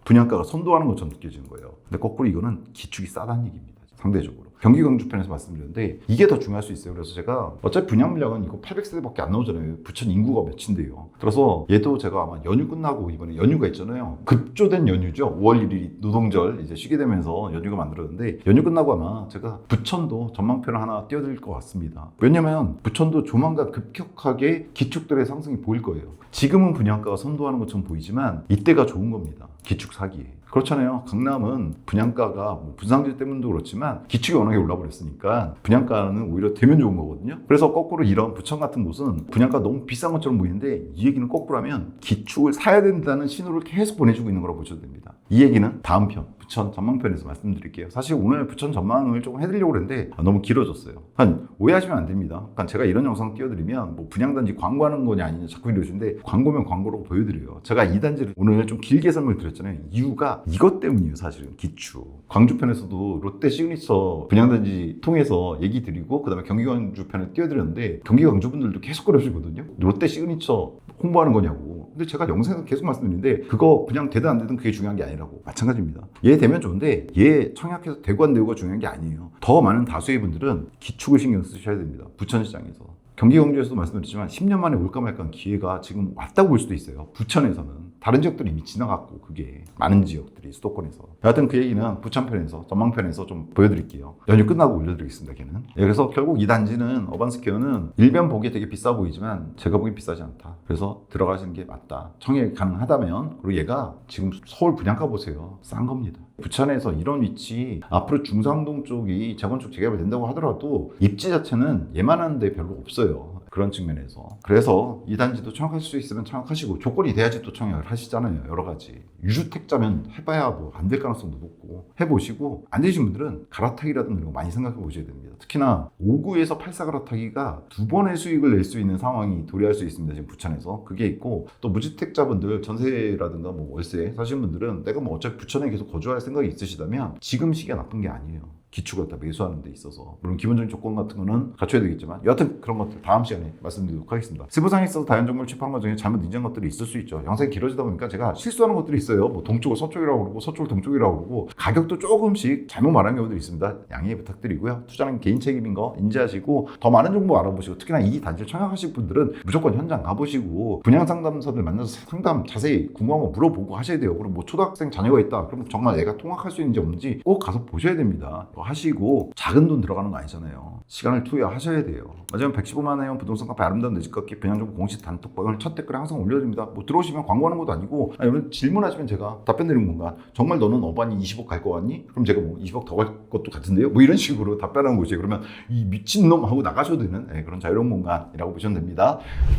분양가가 선도하는 것처럼 느껴지는 거예요. 근데 거꾸로 이거는 기축이 싸다는 얘기입니다. 상대적으로. 경기 강주 편에서 말씀드렸는데 이게 더 중요할 수 있어요. 그래서 제가 어차피 분양 물량은 이거 800세대밖에 안 나오잖아요. 부천 인구가 몇인데요. 그래서 얘도 제가 아마 연휴 끝나고 이번에 연휴가 있잖아요. 급조된 연휴죠. 5월 1일이 노동절 이제 쉬게 되면서 연휴가 만들어졌는데 연휴 끝나고 아마 제가 부천도 전망표를 하나 띄워드릴 것 같습니다. 왜냐면 부천도 조만간 급격하게 기축들의 상승이 보일 거예요. 지금은 분양가가 선도하는 것처럼 보이지만 이때가 좋은 겁니다. 기축 사기에. 그렇잖아요. 강남은 분양가가 뭐 분상질 때문도 그렇지만 기축이 워낙에 올라버렸으니까 분양가는 오히려 되면 좋은 거거든요. 그래서 거꾸로 이런 부천 같은 곳은 분양가 너무 비싼 것처럼 보이는데 이 얘기는 거꾸로 하면 기축을 사야 된다는 신호를 계속 보내주고 있는 거라고 보셔도 됩니다. 이 얘기는 다음 편 부천 전망편에서 말씀드릴게요. 사실 오늘 부천 전망을 조금 해드리려고 했는데 너무 길어졌어요. 오해하시면 안 됩니다. 제가 이런 영상 띄워드리면 뭐 분양단지 광고하는 거냐 아니냐 자꾸 이러시는데 광고면 광고라고 보여드려요. 제가 이 단지를 오늘 좀 길게 설명을 드렸잖아요. 이유가 이것 때문이에요. 사실은 기축. 광주편에서도 롯데 시그니처 분양단지 통해서 얘기 드리고 그 다음에 경기 광주편에 띄워드렸는데 경기 광주분들도 계속 그러시거든요. 롯데 시그니처 홍보하는 거냐고. 근데 제가 영상에서 계속 말씀드리는데 그거 그냥 되든 안 되든 그게 중요한 게 아니라고. 마찬가지입니다. 얘 되면 좋은데 얘 청약해서 되고 안 되고가 중요한 게 아니에요. 더 많은 다수의 분들은 기축을 신경 쓰셔야 됩니다. 부천시장에서. 경기 광주에서도 말씀드렸지만 10년 만에 올까 말까 한 기회가 지금 왔다고 볼 수도 있어요. 부천에서는. 다른 지역들이 이미 지나갔고 그게 많은 지역들이 수도권에서. 여하튼 그 얘기는 부천편에서 전망편에서 좀 보여드릴게요. 연휴 끝나고 올려드리겠습니다. 걔는. 그래서 결국 이 단지는 어반스퀘어는 일변 보기에 되게 비싸 보이지만 제가 보기엔 비싸지 않다. 그래서 들어가시는 게 맞다. 청약이 가능하다면. 그리고 얘가 지금 서울 분양가 보세요. 싼 겁니다. 부천에서 이런 위치 앞으로 중상동 쪽이 재건축 재개발 된다고 하더라도 입지 자체는 얘만한 데 별로 없어요. 그런 측면에서. 그래서 이 단지도 청약하실 수 있으면 청약하시고 조건이 돼야지 또 청약을 하시잖아요. 여러 가지. 유주택자면 해봐야 뭐 안 될 가능성도 높고 해보시고 안 되신 분들은 갈아타기라든가 이런 거 많이 생각해 보셔야 됩니다. 특히나 5구에서 84 갈아타기가 2번의 수익을 낼 수 있는 상황이 도래할 수 있습니다. 지금 부천에서. 그게 있고 또 무주택자분들 전세라든가 뭐 월세 사시는 분들은 내가 뭐 어차피 부천에 계속 거주할 생각이 있으시다면 지금 시기가 나쁜 게 아니에요. 기축을 다 매수하는 데 있어서 물론 기본적인 조건 같은 거는 갖춰야 되겠지만 여하튼 그런 것들 다음 시간에 말씀드리도록 하겠습니다. 세부상에 있어서 다양한 정보를 취합한 것 중에 잘못 인지한 것들이 있을 수 있죠. 영상이 길어지다 보니까 제가 실수하는 것들이 있어요. 뭐 동쪽을 서쪽이라고 그러고 서쪽을 동쪽이라고 그러고 가격도 조금씩 잘못 말한 경우도 있습니다. 양해 부탁드리고요. 투자는 개인 책임인 거 인지하시고 더 많은 정보 알아보시고 특히나 이 단지를 청약하실 분들은 무조건 현장 가보시고 분양 상담사들 만나서 상담 자세히 궁금한 거 물어보고 하셔야 돼요. 그리고 뭐 초등학생 자녀가 있다. 그럼 정말 얘가 통학할 수 있는지 없는지 꼭 가서 보셔야 됩니다. 하시고 작은 돈 들어가는 거 아니잖아요. 시간을 투여하셔야 돼요. 마지막 115만 원 부동산 카페 아름다운 내 집 걷기 분양정보 공식 단톡방을 첫 댓글에 항상 올려드립니다. 뭐 들어오시면 광고하는 것도 아니고 여러분 질문하시면 제가 답변 드리는 건가? 정말 너는 어반이 20억 갈 거 같니? 그럼 제가 뭐 20억 더 갈 것도 같은데요? 뭐 이런 식으로 답변하는 곳이에요. 그러면 이 미친놈 하고 나가셔도 되는 그런 자유로운 공간이라고 보시면 됩니다.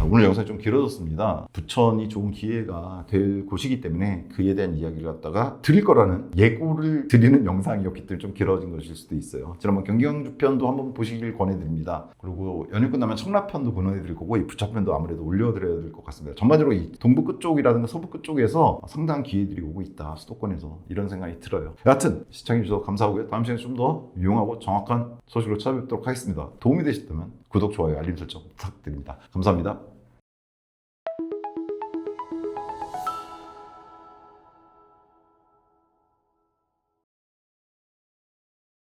오늘 영상이 좀 길어졌습니다. 부천이 좋은 기회가 될 곳이기 때문에 그에 대한 이야기를 갖다가 드릴 거라는 예고를 드리는 영상이었기 때문에 좀 길어진 것일 수도 있어요. 지난번 경기광주편도 한번 보시길 권해드립니다. 그리고 연휴 끝나면 청라편도 권해드릴 거고 이 부천편도 아무래도 올려드려야 될 것 같습니다. 전반적으로 이 동부 끝쪽이라든가 서부 끝쪽에서 상당한 기회들이 오고 있다. 수도권에서 이런 생각이 들어요. 여하튼 시청해주셔서 감사하고요. 다음 시간에 좀 더 유용하고 정확한 소식으로 찾아뵙도록 하겠습니다. 도움이 되셨다면 구독, 좋아요, 알림 설정 부탁드립니다. 감사합니다.